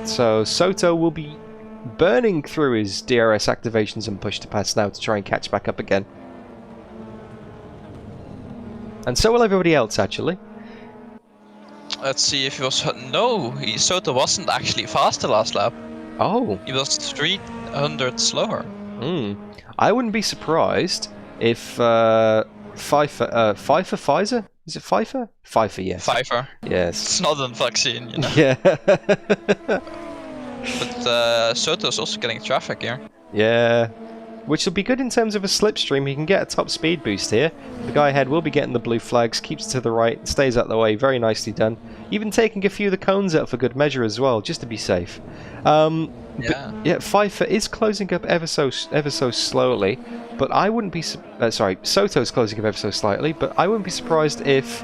Speaker 2: So, Soto will be burning through his DRS activations and push to pass now to try and catch back up again. And so will everybody else, actually.
Speaker 3: Let's see if he was... No, Soto wasn't actually fast the last lap.
Speaker 2: Oh.
Speaker 3: He was 300 slower.
Speaker 2: I wouldn't be surprised if Pfeiffer... Pfizer? Is it Pfeiffer? Pfeiffer, yes.
Speaker 3: Pfeiffer.
Speaker 2: Yes.
Speaker 3: It's not a vaccine, you know.
Speaker 2: Yeah.
Speaker 3: But Soto's also getting traffic here.
Speaker 2: Yeah. Which will be good in terms of a slipstream. He can get a top speed boost here. The guy ahead will be getting the blue flags, keeps to the right, stays out of the way. Very nicely done. Even taking a few of the cones out for good measure as well, just to be safe. But, yeah, Pfeiffer is closing up ever so slowly. But I wouldn't be... sorry, Soto's closing up ever so slightly. But I wouldn't be surprised if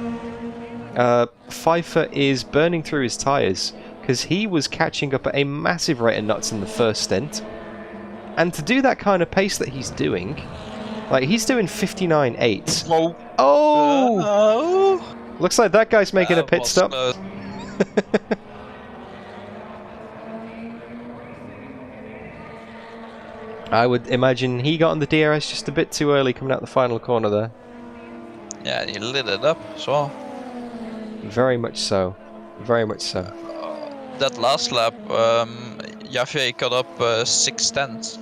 Speaker 2: Pfeiffer is burning through his tyres, because he was catching up at a massive rate of knots in the first stint. And to do that kind of pace that he's doing, like he's doing 59.8.
Speaker 3: Whoa.
Speaker 2: Oh! Looks like that guy's making a pit stop. I would imagine he got on the DRS just a bit too early coming out the final corner there.
Speaker 3: Yeah, he lit it up as well.
Speaker 2: Very much so. Very much so.
Speaker 3: That last lap, Javier got up 6/10.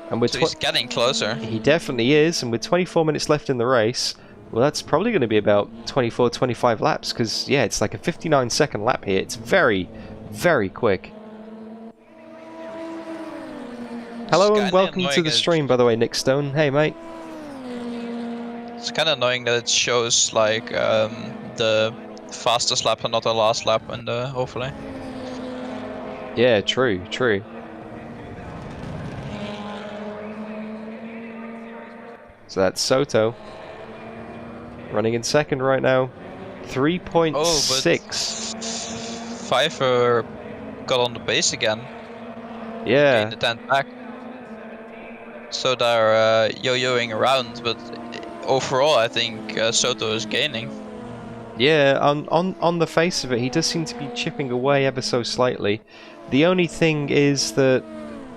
Speaker 2: And with
Speaker 3: so he's getting closer.
Speaker 2: He definitely is, and with 24 minutes left in the race, Well, that's probably going to be about 24, 25 laps, because, yeah, it's like a 59-second lap here. It's very, very quick. Hello and welcome to the stream, by the way, Nick Stone. Hey, mate.
Speaker 3: It's kind of annoying that it shows, like, the fastest lap and not the last lap in the overlay.
Speaker 2: Yeah, true, true. So that's Soto. Running in second right now. 3.6.
Speaker 3: Oh, Pfeiffer got on the base again.
Speaker 2: Yeah.
Speaker 3: Gained the 10 back. So they're yo-yoing around, but overall I think Soto is gaining.
Speaker 2: Yeah, on the face of it, he does seem to be chipping away ever so slightly. The only thing is that,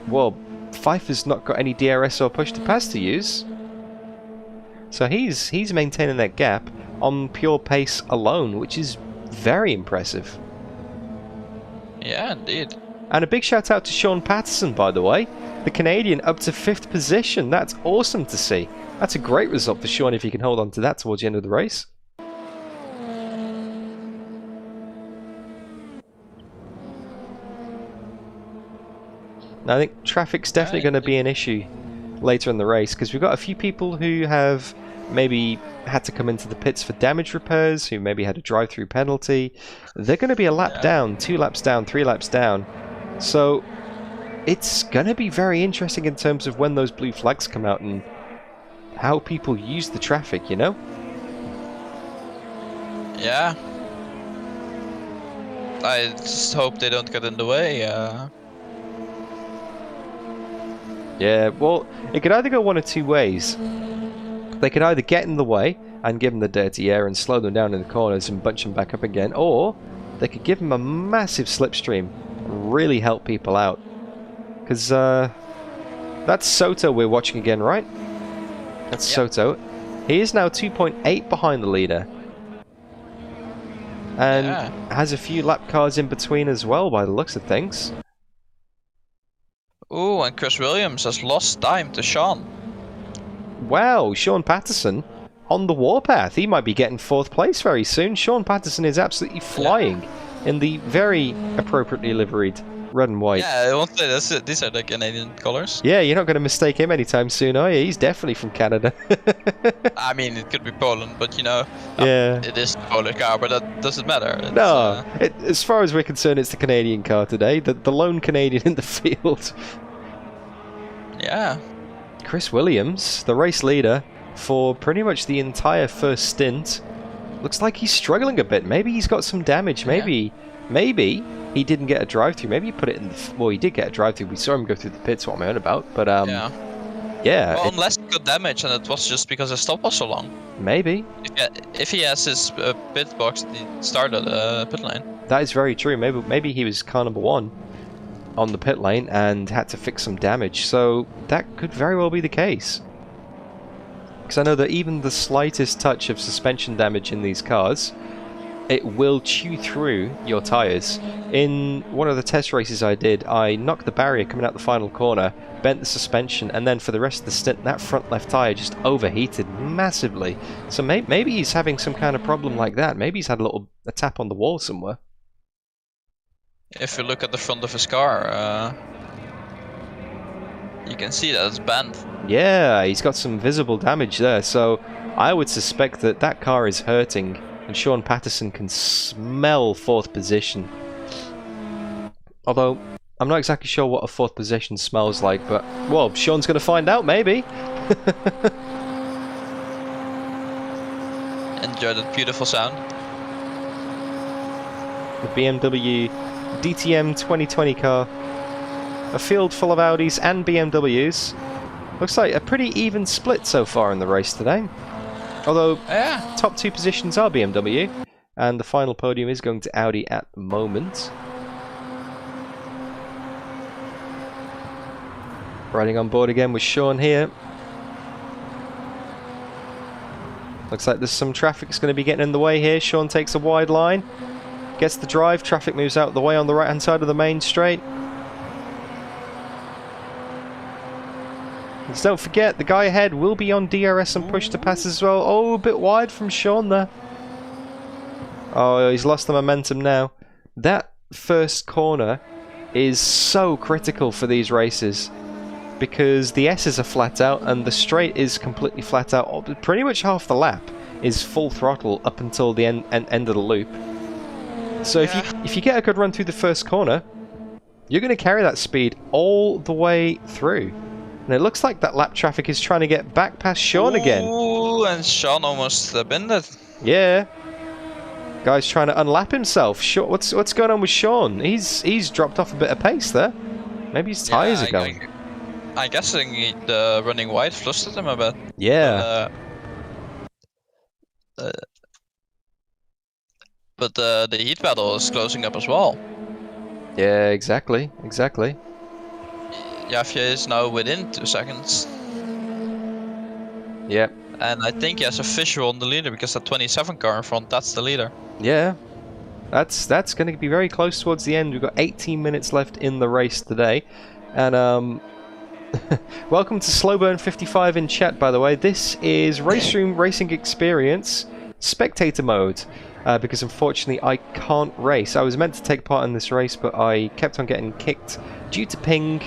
Speaker 2: well, Pfeiffer's not got any DRS or push to pass to use. So he's maintaining that gap on pure pace alone, which is very impressive.
Speaker 3: Yeah, indeed.
Speaker 2: And a big shout out to Sean Patterson, by the way. The Canadian up to 5th position. That's awesome to see. That's a great result for Sean if he can hold on to that towards the end of the race. Now, I think traffic's definitely going to be an issue later in the race, because we've got a few people who have maybe had to come into the pits for damage repairs, who maybe had a drive-through penalty. They're going to be a lap down, 2 laps down, 3 laps down. So it's going to be very interesting in terms of when those blue flags come out and how people use the traffic, you know?
Speaker 3: Yeah. I just hope they don't get in the way.
Speaker 2: Yeah, well, it could either go one of two ways. They could either get in the way and give them the dirty air and slow them down in the corners and bunch them back up again, or they could give them a massive slipstream and really help people out. Because that's Soto we're watching again, right? That's Soto. He is now 2.8 behind the leader. And has a few lap cars in between as well, by the looks of things.
Speaker 3: Ooh, and Chris Williams has lost time to Sean.
Speaker 2: Wow, Sean Patterson on the warpath. He might be getting 4th place very soon. Sean Patterson is absolutely flying in the very appropriately liveried red and white.
Speaker 3: Yeah, I won't say this. These are the Canadian colors.
Speaker 2: Yeah, you're not going to mistake him anytime soon, are you? He's definitely from Canada.
Speaker 3: I mean, it could be Poland, but you know,
Speaker 2: yeah,
Speaker 3: it is a Polish car, but that doesn't matter. It's,
Speaker 2: no, as far as we're concerned, it's the Canadian car today. The lone Canadian in the field.
Speaker 3: Yeah.
Speaker 2: Chris Williams, the race leader for pretty much the entire first stint. Looks like he's struggling a bit. Maybe he's got some damage. Maybe he didn't get a drive-through. Maybe he put it in the... Well, he did get a drive-through. We saw him go through the pits, what I'm on about. But, yeah.
Speaker 3: Well, unless he got damage and it was just because the stop was so long.
Speaker 2: Maybe.
Speaker 3: If he has his pit box, he started pit lane.
Speaker 2: That is very true. Maybe he was car number 1 on the pit lane and had to fix some damage. So that could very well be the case. Because I know that even the slightest touch of suspension damage in these cars, it will chew through your tyres. In one of the test races I did, I knocked the barrier coming out the final corner, bent the suspension, and then for the rest of the stint, that front left tyre just overheated massively. So maybe he's having some kind of problem like that. Maybe he's had a tap on the wall somewhere.
Speaker 3: If you look at the front of his car, you can see that it's bent.
Speaker 2: Yeah, he's got some visible damage there, so I would suspect that that car is hurting, and Sean Patterson can smell 4th position. Although, I'm not exactly sure what a 4th position smells like, but, well, Sean's going to find out, maybe.
Speaker 3: Enjoy that beautiful sound.
Speaker 2: The BMW DTM2020 car. A field full of Audis and BMWs. Looks like a pretty even split so far in the race today. Although, top 2 positions are BMW, and the final podium is going to Audi at the moment. Riding on board again with Sean here. Looks like there's some traffic's going to be getting in the way here. Sean takes a wide line. Gets the drive, traffic moves out of the way on the right hand side of the main straight. Just don't forget, the guy ahead will be on DRS and push to pass as well. Oh, a bit wide from Sean there. Oh, he's lost the momentum now. That first corner is so critical for these races because the S's are flat out and the straight is completely flat out. Pretty much half the lap is full throttle up until the end of the loop. So if you get a good run through the first corner, you're going to carry that speed all the way through. And it looks like that lap traffic is trying to get back past Sean again.
Speaker 3: Ooh, and Sean almost binned it.
Speaker 2: Yeah. Guy's trying to unlap himself. What's going on with Sean? He's dropped off a bit of pace there. Maybe his tyres are going.
Speaker 3: I'm guessing the running wide flustered him a bit.
Speaker 2: Yeah.
Speaker 3: But the heat battle is closing up as well.
Speaker 2: Yeah, exactly.
Speaker 3: Javier is now within 2 seconds.
Speaker 2: Yep.
Speaker 3: And I think he has a visual on the leader because that 27 car in front, that's the leader.
Speaker 2: Yeah. That's going to be very close towards the end. We've got 18 minutes left in the race today. And welcome to Slowburn55 in chat, by the way. This is RaceRoom Racing Experience Spectator Mode. Because unfortunately I can't race. I was meant to take part in this race, but I kept on getting kicked due to ping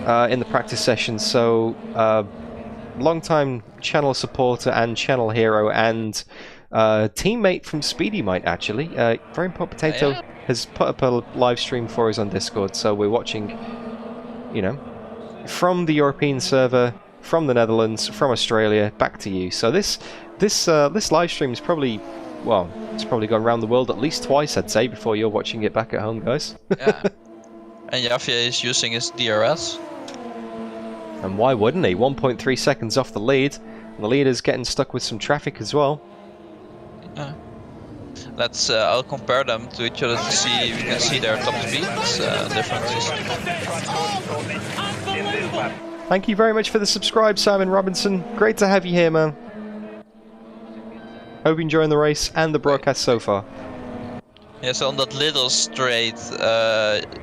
Speaker 2: in the practice session. So, long-time channel supporter and channel hero and teammate from Speedy Might, actually. Very Pot Potato has put up a live stream for us on Discord, so we're watching, you know, from the European server, from the Netherlands, from Australia, back to you. So this live stream is probably, well, it's probably gone around the world at least twice, I'd say, before you're watching it back at home, guys.
Speaker 3: Yeah. And Javier is using his DRS.
Speaker 2: And why wouldn't he? 1.3 seconds off the lead. And the leader's getting stuck with some traffic as well.
Speaker 3: Yeah. Let's, I'll compare them to each other to see if you can see their top speeds differences.
Speaker 2: Thank you very much for the subscribe, Simon Robinson. Great to have you here, man. Hope you're enjoying the race and the broadcast so far.
Speaker 3: Yeah, so on that little straight,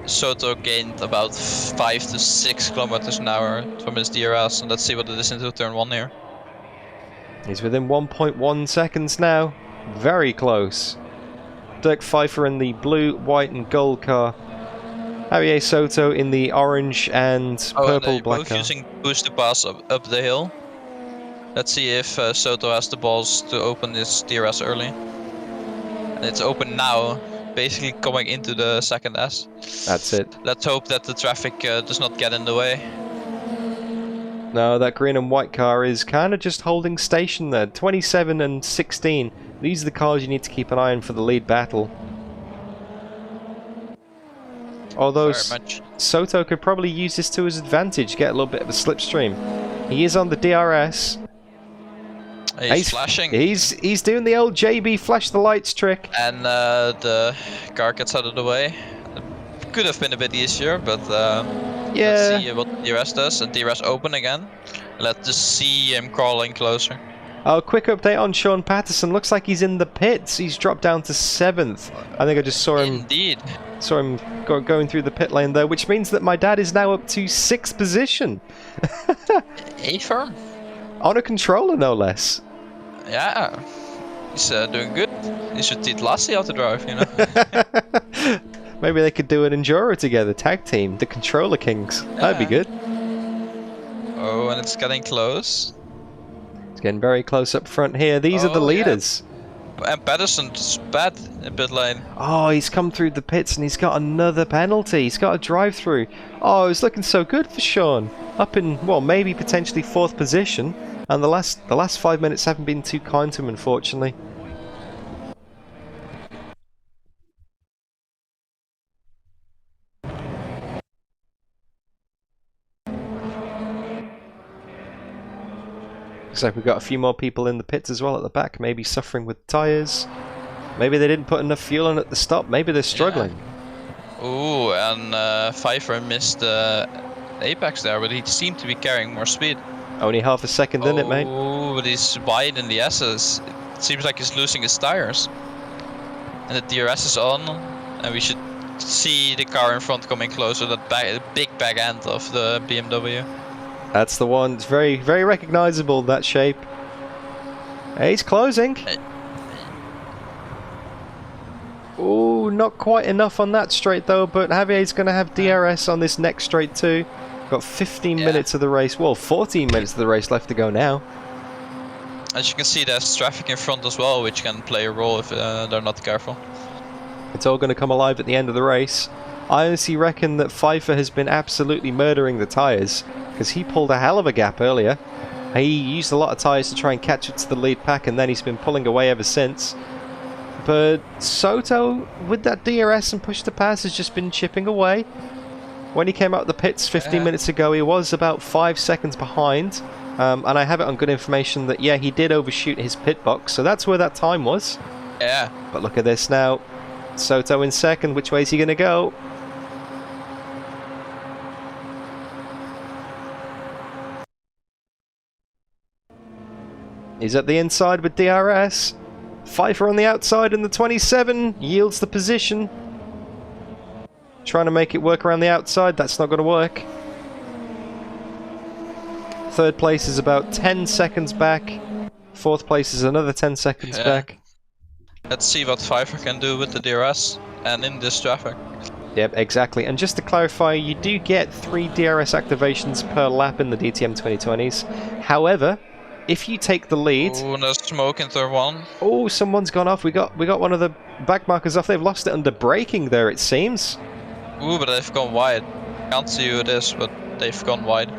Speaker 3: Soto gained about 5 to 6 kilometers an hour from his DRS, and let's see what it is into turn 1 here.
Speaker 2: He's within 1.1 seconds now. Very close. Dirk Pfeiffer in the blue, white and gold car. Javier Soto in the orange and purple
Speaker 3: and
Speaker 2: black
Speaker 3: both
Speaker 2: car.
Speaker 3: using boost to pass up the hill. Let's see if Soto has the balls to open his DRS early. And it's open now, basically coming into the second S.
Speaker 2: That's it.
Speaker 3: Let's hope that the traffic does not get in the way.
Speaker 2: No, that green and white car is kind of just holding station there. 27 and 16. These are the cars you need to keep an eye on for the lead battle. Although Soto could probably use this to his advantage, get a little bit of a slipstream. He is on the DRS.
Speaker 3: He's flashing.
Speaker 2: He's doing the old JB flash the lights trick.
Speaker 3: And the car gets out of the way. Could have been a bit easier, but
Speaker 2: yeah.
Speaker 3: Let's see what DRS does. And DRS open again. Let's just see him crawling closer.
Speaker 2: Oh, quick update on Sean Patterson. Looks like he's in the pits. He's dropped down to 7th. I think I just saw him.
Speaker 3: Indeed.
Speaker 2: Saw him going through the pit lane there, which means that my dad is now up to 6th position.
Speaker 3: A firm.
Speaker 2: On a controller, no less.
Speaker 3: Yeah, he's doing good. He should teach Lassie how to drive, you know.
Speaker 2: Maybe they could do an Enduro together, tag team, the Controller Kings. Yeah. That'd be good.
Speaker 3: Oh, and it's getting close.
Speaker 2: It's getting very close up front here. These are the leaders.
Speaker 3: Yeah. And Patterson's bad in pit lane.
Speaker 2: Oh, he's come through the pits and he's got another penalty. He's got a drive-through. Oh, it's looking so good for Sean. Up in, well, maybe potentially 4th position. And the last 5 minutes haven't been too kind to him, unfortunately. Looks like we've got a few more people in the pits as well at the back, maybe suffering with tyres. Maybe they didn't put enough fuel in at the stop. Maybe they're struggling.
Speaker 3: Yeah. Ooh, and Pfeiffer missed the apex there, but he seemed to be carrying more speed.
Speaker 2: Only half a second in it, mate.
Speaker 3: Oh, but he's wide in the S's. It seems like he's losing his tires. And the DRS is on, and we should see the car in front coming closer, that big back end of the BMW.
Speaker 2: That's the one. It's very, very recognizable, that shape. Hey, he's closing. Oh, not quite enough on that straight though, but Javier's going to have DRS on this next straight too. Got 15 minutes of the race, well 14 minutes of the race left to go now.
Speaker 3: As you can see, there's traffic in front as well, which can play a role if they're not careful.
Speaker 2: It's all going to come alive at the end of the race. I honestly reckon that Pfeiffer has been absolutely murdering the tyres, because he pulled a hell of a gap earlier. He used a lot of tyres to try and catch up to the lead pack, and then he's been pulling away ever since. But Soto, with that DRS and push to pass, has just been chipping away. When he came out the pits 15 minutes ago, he was about 5 seconds behind. And I have it on good information that, yeah, he did overshoot his pit box, so that's where that time was.
Speaker 3: Yeah.
Speaker 2: But look at this now. Soto in second. Which way is he going to go? He's at the inside with DRS. Pfeiffer on the outside in the 27. Yields the position. Trying to make it work around the outside. That's not going to work. Third place is about 10 seconds back. Fourth place is another 10 seconds back.
Speaker 3: Let's see what Pfeiffer can do with the DRS and in this traffic.
Speaker 2: Yep, exactly. And just to clarify, you do get 3 DRS activations per lap in the DTM2020s. However, if you take the lead...
Speaker 3: Oh, there's smoke in turn 1.
Speaker 2: Oh, someone's gone off. We got one of the back markers off. They've lost it under braking there, it seems.
Speaker 3: Ooh, but they've gone wide. Can't see who it is, but they've gone wide.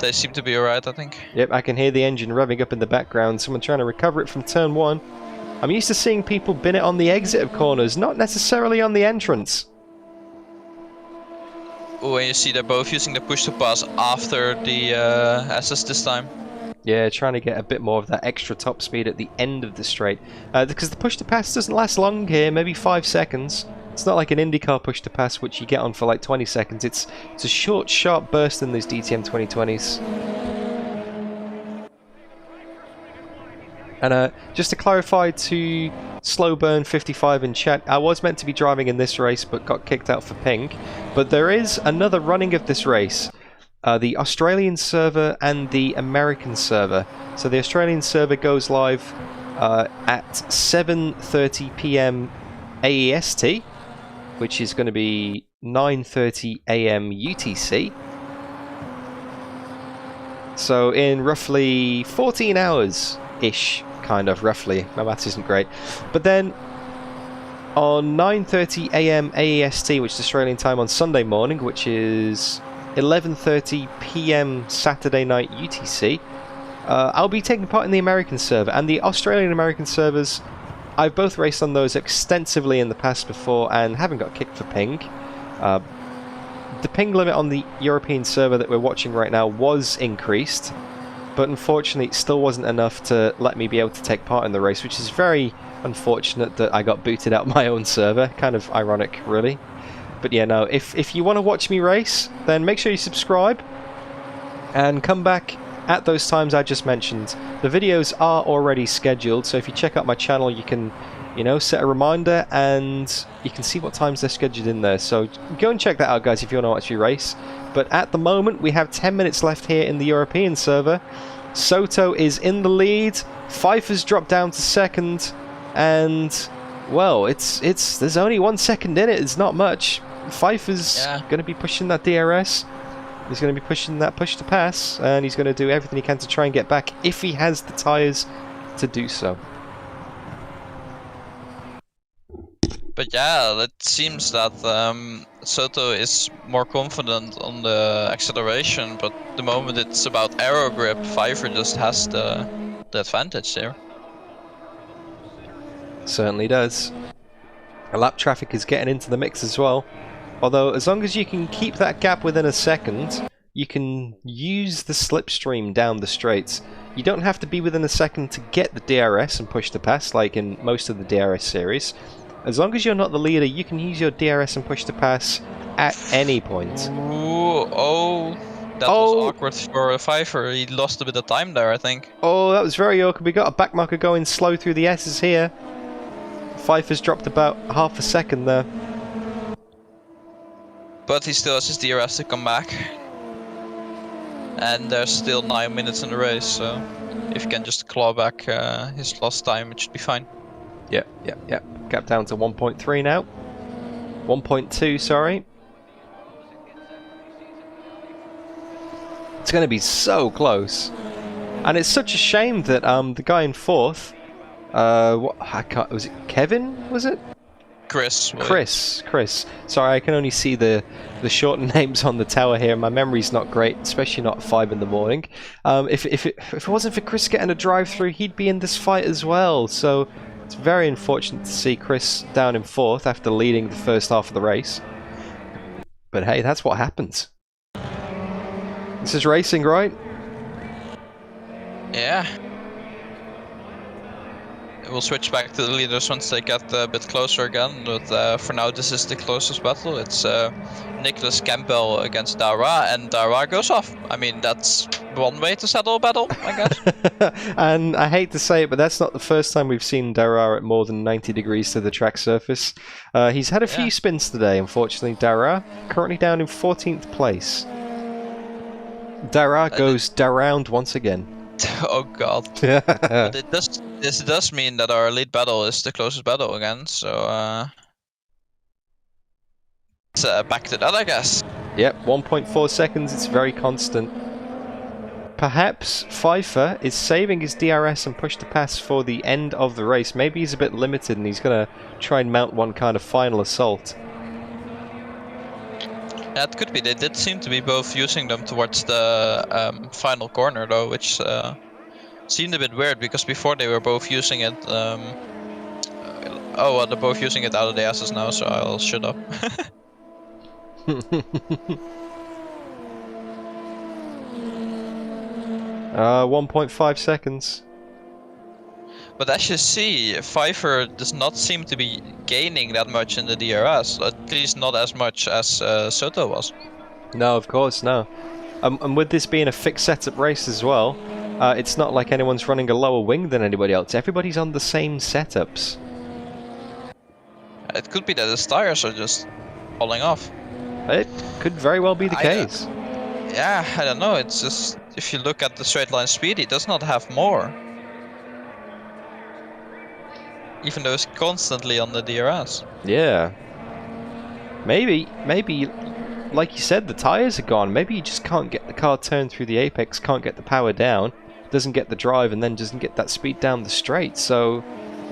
Speaker 3: They seem to be alright, I think.
Speaker 2: Yep, I can hear the engine revving up in the background. Someone trying to recover it from turn 1. I'm used to seeing people bin it on the exit of corners, not necessarily on the entrance.
Speaker 3: Oh, and you see they're both using the push to pass after the SS this time.
Speaker 2: Yeah, trying to get a bit more of that extra top speed at the end of the straight. Because the push to pass doesn't last long here, maybe 5 seconds. It's not like an IndyCar push to pass, which you get on for like 20 seconds. It's a short, sharp burst in these DTM 2020s. And just to clarify to Slowburn55 in chat, I was meant to be driving in this race, but got kicked out for pink. But there is another running of this race. The Australian server and the American server. So the Australian server goes live at 7:30 PM AEST, which is going to be 9:30 AM UTC. So in roughly 14 hours-ish, kind of, roughly. My maths isn't great. But then on 9:30 AM AEST, which is Australian time on Sunday morning, which is 11:30 PM Saturday night UTC, I'll be taking part in the American server. And the Australian American servers, I've both raced on those extensively in the past before and haven't got kicked for ping. The ping limit on the European server that we're watching right now was increased, but unfortunately it still wasn't enough to let me be able to take part in the race, which is very unfortunate that I got booted out my own server. Kind of ironic, really. But yeah, no, if you want to watch me race, then make sure you subscribe and come back at those times I just mentioned. The videos are already scheduled, so if you check out my channel, you can, you know, set a reminder and you can see what times they're scheduled in there. So go and check that out, guys, if you want to watch me race. But at the moment, we have 10 minutes left here in the European server. Soto is in the lead. Pfeiffer's dropped down to second, and well, there's only 1 second in it. It's not much. Pfeiffer's going to be pushing that DRS. He's going to be pushing that push to pass, and he's going to do everything he can to try and get back if he has the tyres to do so.
Speaker 3: But yeah, it seems that Soto is more confident on the acceleration, but the moment it's about aero grip, Pfeiffer just has the advantage there.
Speaker 2: Certainly does. Lap traffic is getting into the mix as well. Although, as long as you can keep that gap within a second, you can use the slipstream down the straights. You don't have to be within a second to get the DRS and push to pass, like in most of the DRS series. As long as you're not the leader, you can use your DRS and push to pass at any point.
Speaker 3: Ooh, oh, that was awkward for Pfeiffer. He lost a bit of time there, I think.
Speaker 2: Oh, that was very awkward. We got a backmarker going slow through the S's here. Pfeiffer's dropped about half a second there.
Speaker 3: But he still has his DRS to come back. and there's still 9 minutes in the race, so if you can just claw back his lost time, it should be fine.
Speaker 2: Yep. Gap down to 1.3 now. 1.2, sorry. It's going to be so close. And it's such a shame that the guy in fourth, was it Kevin, was it?
Speaker 3: Chris.
Speaker 2: Chris. Sorry, I can only see the shortened names on the tower here. My memory's not great, especially not at 5 in the morning. If it wasn't for Chris getting a drive-through, he'd be in this fight as well. So it's very unfortunate to see Chris down in fourth after leading the first half of the race. But hey, that's what happens. This is racing, right?
Speaker 3: Yeah. We'll switch back to the leaders once they get a bit closer again, but for now this is the closest battle. It's Nicholas Campbell against Dara, and Dara goes off. I mean, that's one way to settle a battle, I guess.
Speaker 2: And I hate to say it, but that's not the first time we've seen Dara at more than 90 degrees to the track surface. He's had a few spins today, unfortunately. Dara, currently down in 14th place. Dara goes Daround once again.
Speaker 3: Oh god. But this does mean that our lead battle is the closest battle again, so it's back to that, I guess.
Speaker 2: Yep, 1.4 seconds, it's very constant. Perhaps Pfeiffer is saving his DRS and push to pass for the end of the race. Maybe he's a bit limited and he's going to try and mount one kind of final assault.
Speaker 3: Yeah, it could be. They did seem to be both using them towards the final corner, though, which seemed a bit weird because before they were both using it. Oh, well, they're both using it out of the asses now, so I'll shut up.
Speaker 2: 1.5 seconds.
Speaker 3: But as you see, Pfeiffer does not seem to be gaining that much in the DRS, at least not as much as Soto was.
Speaker 2: No, of course, no. And with this being a fixed setup race as well, it's not like anyone's running a lower wing than anybody else. Everybody's on the same setups.
Speaker 3: It could be that his tires are just falling off.
Speaker 2: It could very well be the case.
Speaker 3: Yeah, I don't know. It's just, if you look at the straight line speed, he does not have more. Even though it's constantly on the DRS.
Speaker 2: Yeah. Maybe, like you said, the tyres are gone. Maybe you just can't get the car turned through the apex, can't get the power down, doesn't get the drive, and then doesn't get that speed down the straight. So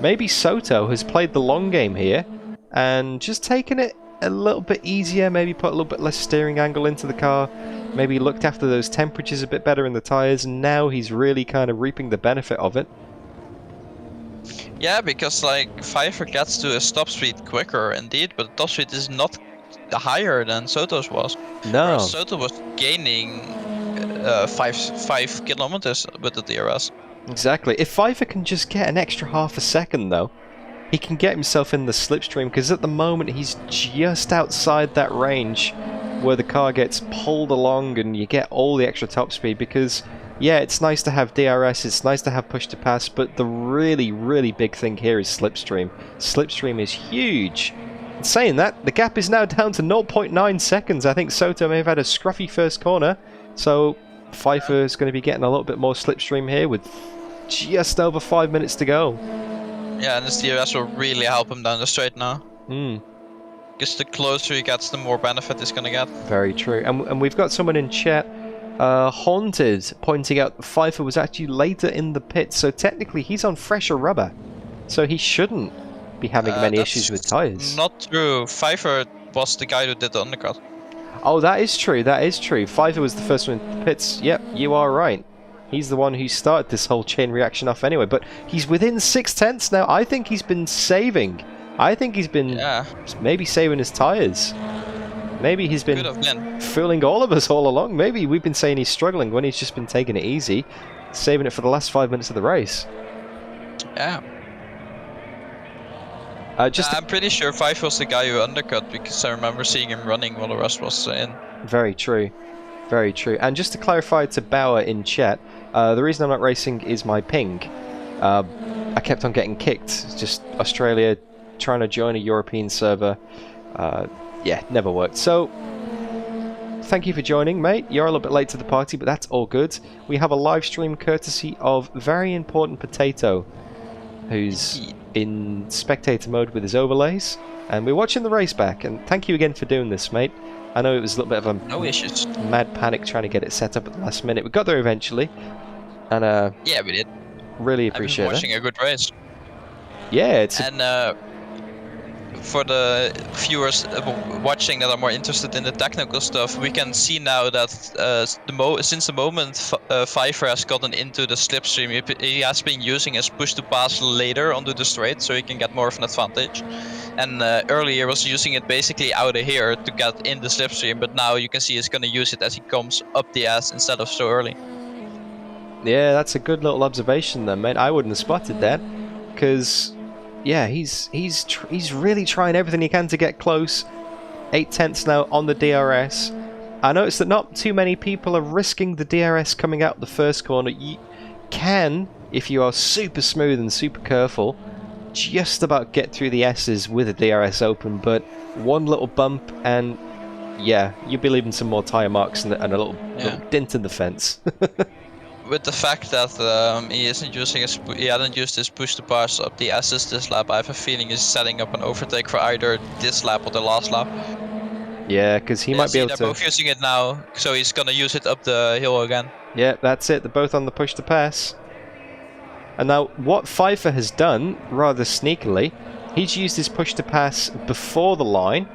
Speaker 2: maybe Soto has played the long game here and just taken it a little bit easier, maybe put a little bit less steering angle into the car, maybe looked after those temperatures a bit better in the tyres, and now he's really kind of reaping the benefit of it.
Speaker 3: Yeah, because like Pfeiffer gets to a stop speed quicker indeed, but the top speed is not higher than Soto's was.
Speaker 2: No.
Speaker 3: Whereas Soto was gaining 5 kilometers with the DRS.
Speaker 2: Exactly. If Pfeiffer can just get an extra half a second though, he can get himself in the slipstream, because at the moment he's just outside that range where the car gets pulled along and you get all the extra top speed. Because yeah, it's nice to have DRS, it's nice to have push to pass, but the really, really big thing here is slipstream. Slipstream is huge. And saying that, the gap is now down to 0.9 seconds. I think Soto may have had a scruffy first corner, so Pfeiffer is going to be getting a little bit more slipstream here with just over 5 minutes to go.
Speaker 3: Yeah, and this DRS will really help him down the straight now. Because the closer he gets, the more benefit he's going to get.
Speaker 2: Very true. And we've got someone in chat, Haunted, pointing out that Pfeiffer was actually later in the pit, so technically he's on fresher rubber. So he shouldn't be having many issues with tyres.
Speaker 3: Not true. Pfeiffer was the guy who did the undercut.
Speaker 2: Oh, that is true, that is true. Pfeiffer was the first one in the pits. Yep, you are right. He's the one who started this whole chain reaction off anyway, but he's within 6/10 now. I think he's been saving. I think he's been maybe saving his tyres. Maybe he's been fooling all of us all along. Maybe we've been saying he's struggling when he's just been taking it easy, saving it for the last 5 minutes of the race.
Speaker 3: Yeah. I'm pretty sure Pfeiffer was the guy who undercut, because I remember seeing him running while the rest was in.
Speaker 2: Very true. Very true. And just to clarify to Bauer in chat, the reason I'm not racing is my ping. I kept on getting kicked. It's just Australia trying to join a European server. Yeah, never worked. So, thank you for joining, mate. You're a little bit late to the party, but that's all good. We have a live stream courtesy of very important Potato, who's in spectator mode with his overlays, and we're watching the race back. And thank you again for doing this, mate. I know it was a little bit of a
Speaker 3: No issues.
Speaker 2: mad panic trying to get it set up at the last minute. We got there eventually, and
Speaker 3: Yeah, we did.
Speaker 2: really
Speaker 3: I've been
Speaker 2: appreciate it.
Speaker 3: watching a good race.
Speaker 2: Yeah, it's
Speaker 3: And for the viewers watching that are more interested in the technical stuff, we can see now that since the moment Pfeiffer has gotten into the slipstream, he has been using his push to pass later onto the straight, so he can get more of an advantage. And earlier was using it basically out of here to get in the slipstream, but now you can see he's going to use it as he comes up the ass instead of so early.
Speaker 2: yeah, that's a good little observation then, mate. I wouldn't have spotted that, because yeah, he's really trying everything he can to get close. 8/10 now on the DRS. I noticed that not too many people are risking the DRS coming out the first corner. You can, if you are super smooth and super careful, just about get through the S's with the DRS open, but one little bump and yeah, you'll be leaving some more tyre marks and a little dent in the fence.
Speaker 3: With the fact that he hadn't used his push to pass up the S's this lap, I have a feeling he's setting up an overtake for either this lap or the last lap.
Speaker 2: Yeah, because he might be able
Speaker 3: they're
Speaker 2: to.
Speaker 3: both using it now, so he's gonna use it up the hill again.
Speaker 2: Yeah, that's it. They're both on the push to pass. And now, what Pfeiffer has done, rather sneakily, he's used his push to pass before the line,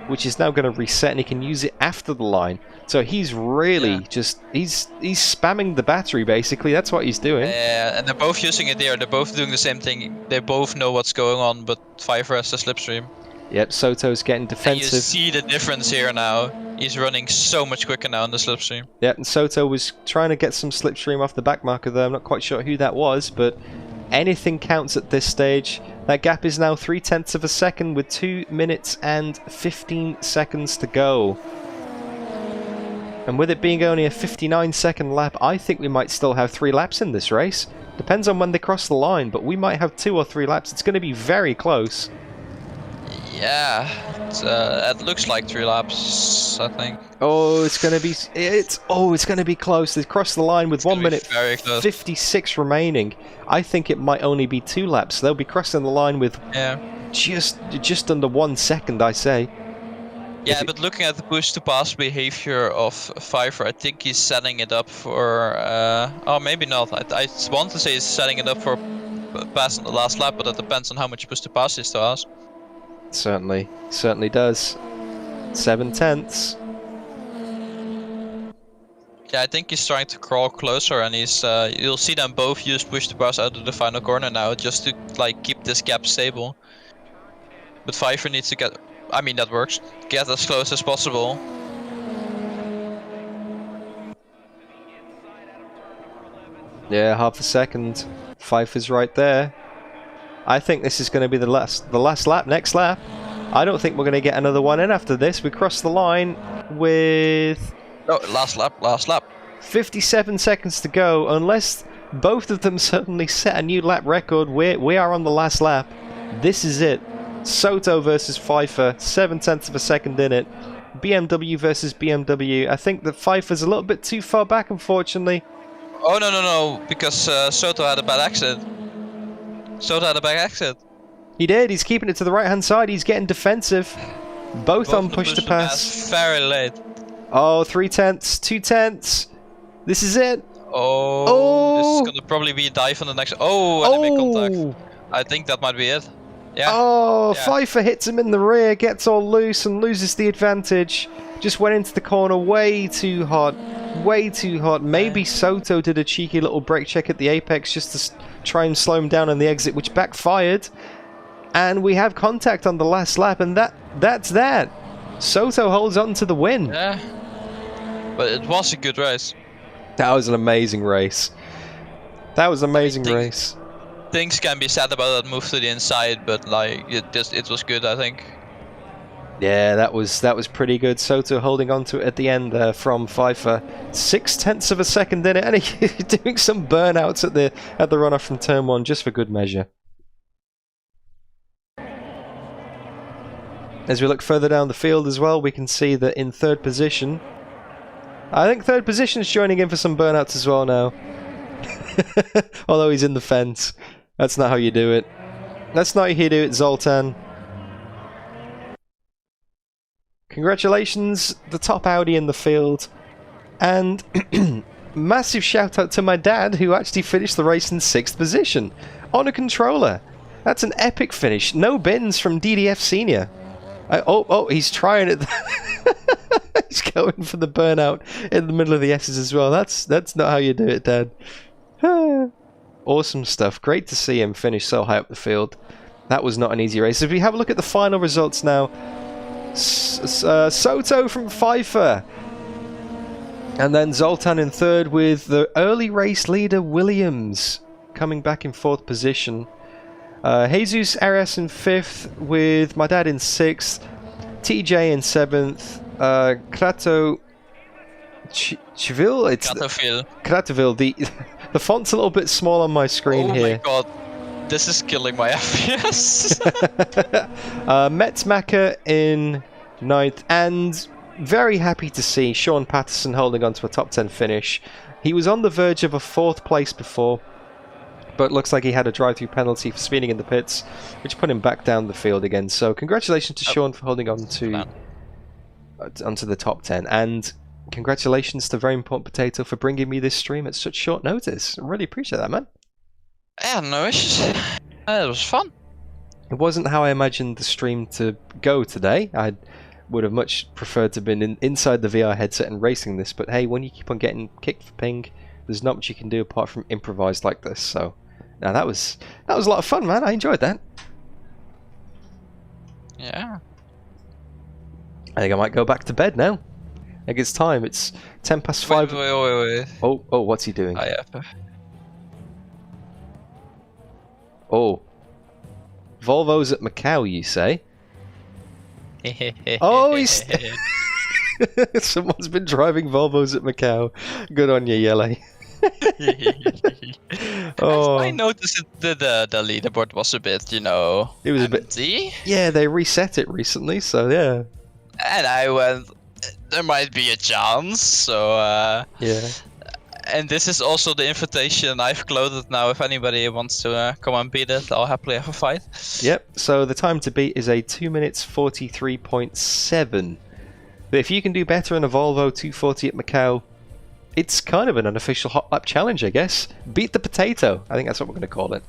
Speaker 2: which is now going to reset, and he can use it after the line. So he's really just he's spamming the battery basically. That's what he's doing.
Speaker 3: Yeah, and they're both using it there. They're both doing the same thing. They both know what's going on, but Pfeiffer has the slipstream.
Speaker 2: Yep, Soto's getting defensive.
Speaker 3: And you see the difference here now. He's running so much quicker now on the slipstream.
Speaker 2: Yep, and Soto was trying to get some slipstream off the back marker there. I'm not quite sure who that was, but anything counts at this stage. That gap is now 0.3 of a second with 2 minutes and 15 seconds to go. And with it being only a 59-second lap, I think we might still have 3 laps in this race. Depends on when they cross the line, but we might have 2 or 3 laps. It's going to be very close.
Speaker 3: Yeah, it looks like 3 laps, I think.
Speaker 2: Oh, it's going to be going to be close. They crossed the line with 1 minute 56 remaining. I think it might only be 2 laps. They'll be crossing the line with just under 1 second, I say.
Speaker 3: Yeah, but looking at the push to pass behavior of Pfeiffer, I think he's setting it up for oh, maybe not. I want to say he's setting it up for pass on the last lap, but that depends on how much push to pass is to us.
Speaker 2: Certainly does. 7/10.
Speaker 3: Yeah, I think he's trying to crawl closer, and he's you'll see them both use push to pass out of the final corner now, just to like keep this gap stable. But Pfeiffer needs to get, I mean that works, get as close as possible.
Speaker 2: Yeah, half a second. Pfeiffer's right there. I think this is going to be the last lap, next lap. I don't think we're going to get another one in after this. We cross the line with...
Speaker 3: No, last lap.
Speaker 2: 57 seconds to go. Unless both of them suddenly set a new lap record, we are on the last lap. This is it. Soto versus Pfeiffer, 0.7 of a second in it. BMW versus BMW. I think that Pfeiffer's a little bit too far back, unfortunately.
Speaker 3: Oh, no, because Soto had a bad exit. He
Speaker 2: did. He's keeping it to the right-hand side. He's getting defensive. Both on push to pass.
Speaker 3: Very late.
Speaker 2: Oh, 0.3, 0.2. This is it.
Speaker 3: Oh, this is gonna probably be a dive on the next. Oh, enemy contact. I think that might be it. Yeah.
Speaker 2: Oh, yeah. Pfeiffer hits him in the rear, gets all loose and loses the advantage. Just went into the corner way too hot. Maybe Soto did a cheeky little brake check at the apex just to try and slow him down on the exit, which backfired. And we have contact on the last lap, and that's that. Soto holds on to the win.
Speaker 3: Yeah. But it was a good race.
Speaker 2: That was an amazing race.
Speaker 3: Things can be said about that move to the inside, but like it was good, I think.
Speaker 2: Yeah, that was pretty good. Soto holding on to it at the end there from Pfeiffer. 0.6 of a second in it, and he's doing some burnouts at the runoff from turn 1 just for good measure. As we look further down the field as well, we can see that in third position I think third position's joining in for some burnouts as well now. Although he's in the fence. That's not how you do it. That's not how you do it, Zoltan. Congratulations, the top Audi in the field. And massive shout out to my dad, who actually finished the race in 6th position on a controller. That's an epic finish. No bins from DDF Senior. He's trying it. He's going for the burnout in the middle of the S's as well. That's not how you do it, Dad. Awesome stuff. Great to see him finish so high up the field. That was not an easy race. If we have a look at the final results now, Soto from Pfeiffer, and then Zoltan in third, with the early race leader Williams coming back in 4th position. Jesus Arias in 5th, with my dad in 6th, TJ in 7th, Krato Chivil, it's Kratoville. The font's a little bit small on my screen here.
Speaker 3: Oh my god, this is killing my FPS.
Speaker 2: Metzmacher in 9th, and very happy to see Sean Patterson holding on to a top 10 finish. He was on the verge of a 4th place before, but looks like he had a drive-through penalty for speeding in the pits, which put him back down the field again. So congratulations to Sean for holding on to onto the top 10, and congratulations to Very Important Potato for bringing me this stream at such short notice. I really appreciate that, man.
Speaker 3: Yeah, no issues. It was fun.
Speaker 2: It wasn't how I imagined the stream to go today. I would have much preferred to have been inside the VR headset and racing this, but hey, when you keep on getting kicked for ping, there's not much you can do apart from improvise like this. So, now that was a lot of fun, man. I enjoyed that.
Speaker 3: Yeah.
Speaker 2: I think I might go back to bed now. I think it's time. It's 5:10.
Speaker 3: Wait.
Speaker 2: Oh, what's he doing?
Speaker 3: Yeah.
Speaker 2: Oh. Volvo's at Macau, you say? Oh, he's... Someone's been driving Volvos at Macau. Good on you, Yele. Oh.
Speaker 3: I noticed that the leaderboard was a bit,
Speaker 2: it was
Speaker 3: empty.
Speaker 2: a bit... Yeah, they reset it recently, so yeah.
Speaker 3: And I went, there might be a chance, so...
Speaker 2: yeah.
Speaker 3: And this is also the invitation I've closed now. If anybody wants to come and beat it, I'll happily have a fight.
Speaker 2: Yep, so the time to beat is a 2 minutes 43.7. But if you can do better in a Volvo 240 at Macau, it's kind of an unofficial hot lap challenge, I guess. Beat the potato. I think that's what we're going to call it.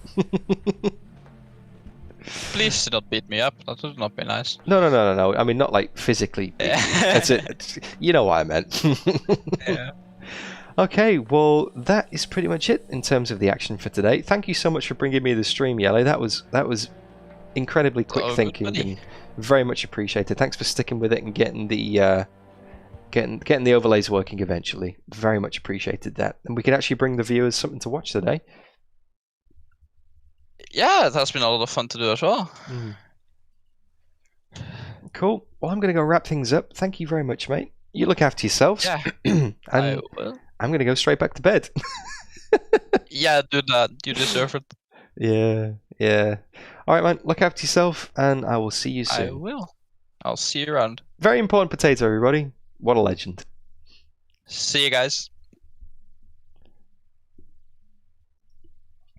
Speaker 3: Please do not beat me up. That would not be nice.
Speaker 2: No. I mean, not like physically. That's it. You know what I meant.
Speaker 3: Yeah.
Speaker 2: Okay, well, that is pretty much it in terms of the action for today. Thank you so much for bringing me the stream, Yele. That was incredibly quick thinking and very much appreciated. Thanks for sticking with it and getting the getting the overlays working eventually. Very much appreciated that. And we can actually bring the viewers something to watch today.
Speaker 3: Yeah, it has been a lot of fun to do as well.
Speaker 2: Cool. Well, I'm going to go wrap things up. Thank you very much, mate. You look after yourselves.
Speaker 3: Yeah,
Speaker 2: and
Speaker 3: I will.
Speaker 2: I'm going to go straight back to bed.
Speaker 3: Yeah, do that. You deserve it.
Speaker 2: Yeah. All right, man. Look after yourself, and I will see you soon.
Speaker 3: I will. I'll see you around.
Speaker 2: Very Important Potato, everybody. What a legend.
Speaker 3: See you guys.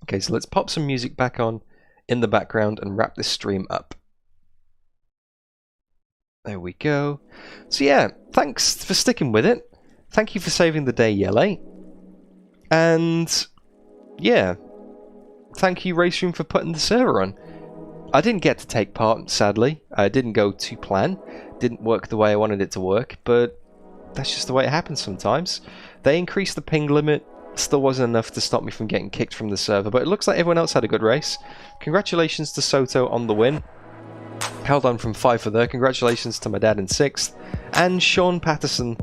Speaker 2: Okay, so let's pop some music back on in the background and wrap this stream up. There we go. So yeah, thanks for sticking with it. Thank you for saving the day, Yele. And yeah, thank you, RaceRoom, for putting the server on. I didn't get to take part, sadly. I didn't go to plan. Didn't work the way I wanted it to work, but that's just the way it happens sometimes. They increased the ping limit. Still wasn't enough to stop me from getting kicked from the server, but it looks like everyone else had a good race. Congratulations to Soto on the win. Held on from 5 for there. Congratulations to my dad in 6th. And Sean Patterson,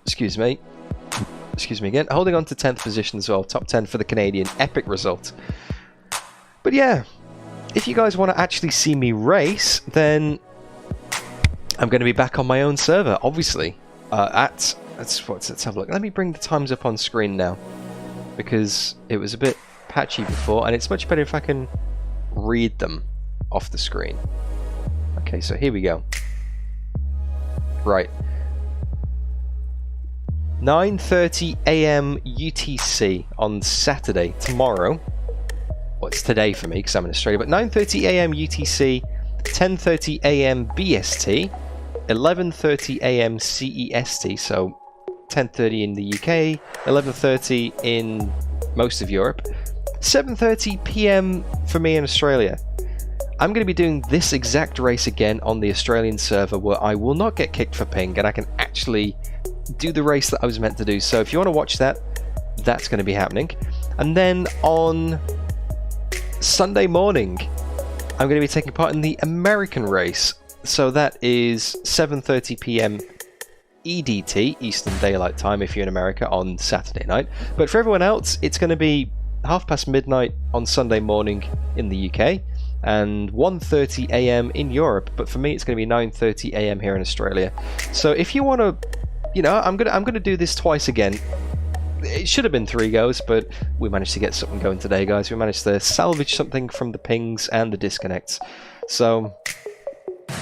Speaker 2: excuse me again, holding on to 10th position as well. Top 10 for the Canadian. Epic result. But yeah, if you guys want to actually see me race, then I'm going to be back on my own server, obviously. Let's have a look. Let me bring the times up on screen now, because it was a bit patchy before, and it's much better if I can read them off the screen. Okay, so here we go. Right. 9:30 a.m. UTC on Saturday, tomorrow. Well, it's today for me because I'm in Australia, but 9:30 a.m. UTC, 10:30 a.m. BST, 11:30 a.m. CEST, so 10:30 in the UK, 11:30 in most of Europe, 7:30 p.m. for me in Australia. I'm going to be doing this exact race again on the Australian server where I will not get kicked for ping and I can actually do the race that I was meant to do. So if you want to watch that, that's going to be happening. And then on Sunday morning, I'm going to be taking part in the American race. So that is 7:30 p.m. EDT, Eastern Daylight Time, if you're in America, on Saturday night. But for everyone else, it's going to be midnight on Sunday morning in the UK and 1:30 a.m. in Europe. But for me, it's going to be 9:30 a.m. here in Australia. So if you want to, you know, I'm gonna do this twice again. It should have been 3 goes, but we managed to get something going today, guys. We managed to salvage something from the pings and the disconnects. So,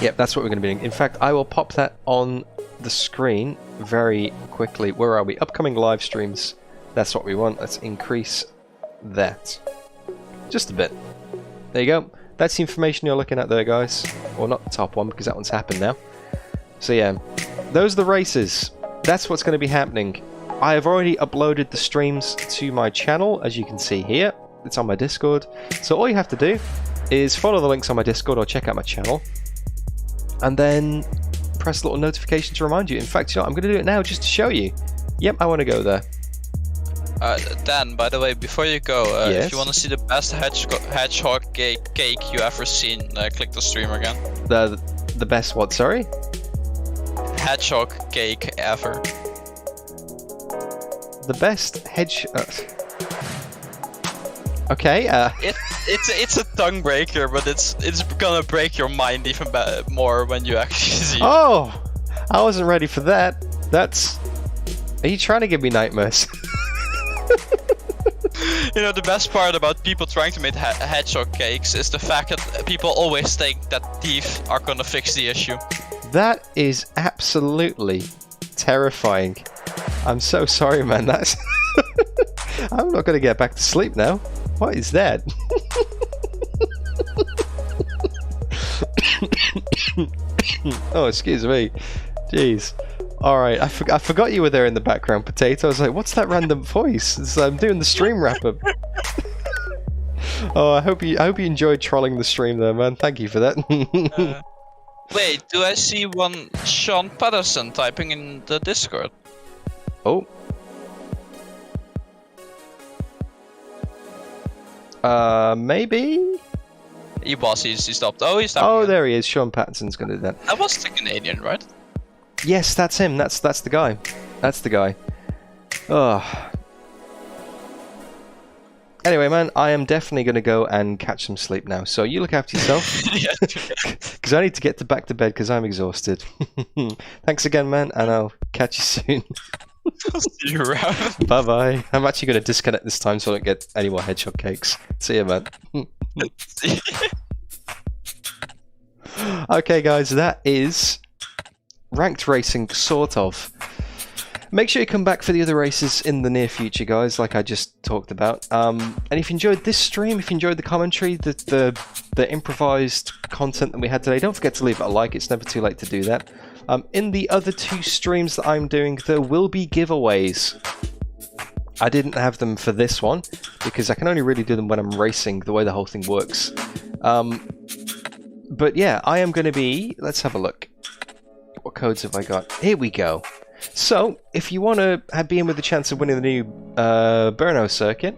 Speaker 2: yep, that's what we're going to be doing. In fact, I will pop that on the screen very quickly. Where are we? Upcoming live streams. That's what we want. Let's increase that just a bit. There you go. That's the information you're looking at there, guys. Well, not the top one, because that one's happened now. So yeah, those are the races. That's what's going to be happening. I have already uploaded the streams to my channel, as you can see here. It's on my Discord. So all you have to do is follow the links on my Discord or check out my channel. And then press the little notification to remind you. In fact, you know, I'm going to do it now just to show you. Yep, I want to go there.
Speaker 3: Dan, by the way, before you go,
Speaker 2: yes?
Speaker 3: if you want to see the best hedgehog cake you ever seen, click the stream again.
Speaker 2: The best what, sorry?
Speaker 3: Hedgehog cake ever.
Speaker 2: The best hedge... Okay,
Speaker 3: It's a tongue breaker, but it's gonna break your mind even more when you actually see it.
Speaker 2: Oh! I wasn't ready for that. That's... Are you trying to give me nightmares?
Speaker 3: You know, the best part about people trying to make hedgehog cakes is the fact that people always think that teeth are gonna fix the issue.
Speaker 2: That is absolutely terrifying. I'm so sorry, man. That's... I'm not going to get back to sleep now. What is that? Oh, excuse me. Jeez. Alright, I forgot you were there in the background, Potato. I was like, what's that random voice? I'm doing the stream wrap-up. Oh, I hope you enjoyed trolling the stream there, man. Thank you for that.
Speaker 3: Wait, do I see one Sean Patterson typing in the Discord?
Speaker 2: Oh. Maybe?
Speaker 3: He stopped. Oh, he stopped.
Speaker 2: Oh,
Speaker 3: again.
Speaker 2: there he is. Sean Patterson's gonna do that.
Speaker 3: That was the Canadian, right?
Speaker 2: Yes, that's him. That's the guy. That's the guy. Oh. Anyway, man, I am definitely going to go and catch some sleep now. So you look after yourself. Because I need to get back to bed because I'm exhausted. Thanks again, man, and I'll catch you soon.
Speaker 3: I'll see you around.
Speaker 2: Bye-bye. I'm actually going to disconnect this time so I don't get any more hedgehog cakes. See you, man. Okay, guys, that is ranked racing, sort of. Make sure you come back for the other races in the near future, guys, like I just talked about. And if you enjoyed this stream, if you enjoyed the commentary, the improvised content that we had today, don't forget to leave it a like. It's never too late to do that. In the other 2 streams that I'm doing, there will be giveaways. I didn't have them for this one, because I can only really do them when I'm racing, the way the whole thing works. But yeah, I am going to be... Let's have a look. What codes have I got? Here we go. So, if you want to be in with the chance of winning the new Brno circuit,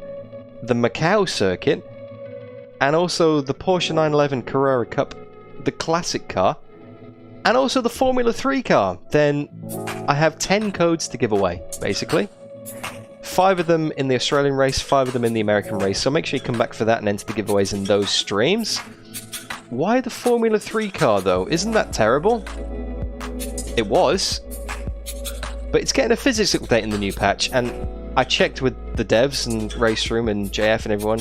Speaker 2: the Macau circuit, and also the Porsche 911 Carrera Cup, the classic car, and also the Formula 3 car, then I have 10 codes to give away, basically. 5 of them in the Australian race, 5 of them in the American race, so make sure you come back for that and enter the giveaways in those streams. Why the Formula 3 car, though? Isn't that terrible? It was. But it's getting a physics update in the new patch, and I checked with the devs and RaceRoom and JF and everyone.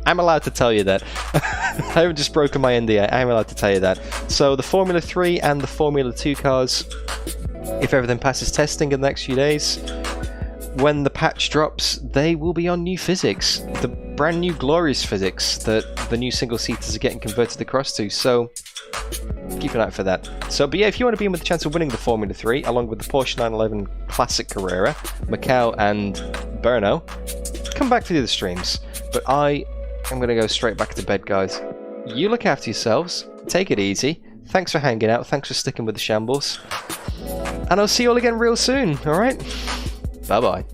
Speaker 2: I'm allowed to tell you that. I haven't just broken my NDA, I'm allowed to tell you that. So the Formula 3 and the Formula 2 cars, if everything passes testing in the next few days, when the patch drops, they will be on new physics. The brand new glorious physics that the new single-seaters are getting converted across to, so keep an eye out for that. So, but yeah, if you want to be in with the chance of winning the Formula 3, along with the Porsche 911 Classic Carrera, Macau and Brno, come back to the other streams. But I am going to go straight back to bed, guys. You look after yourselves, take it easy, thanks for hanging out, thanks for sticking with the shambles, and I'll see you all again real soon, alright? Bye-bye.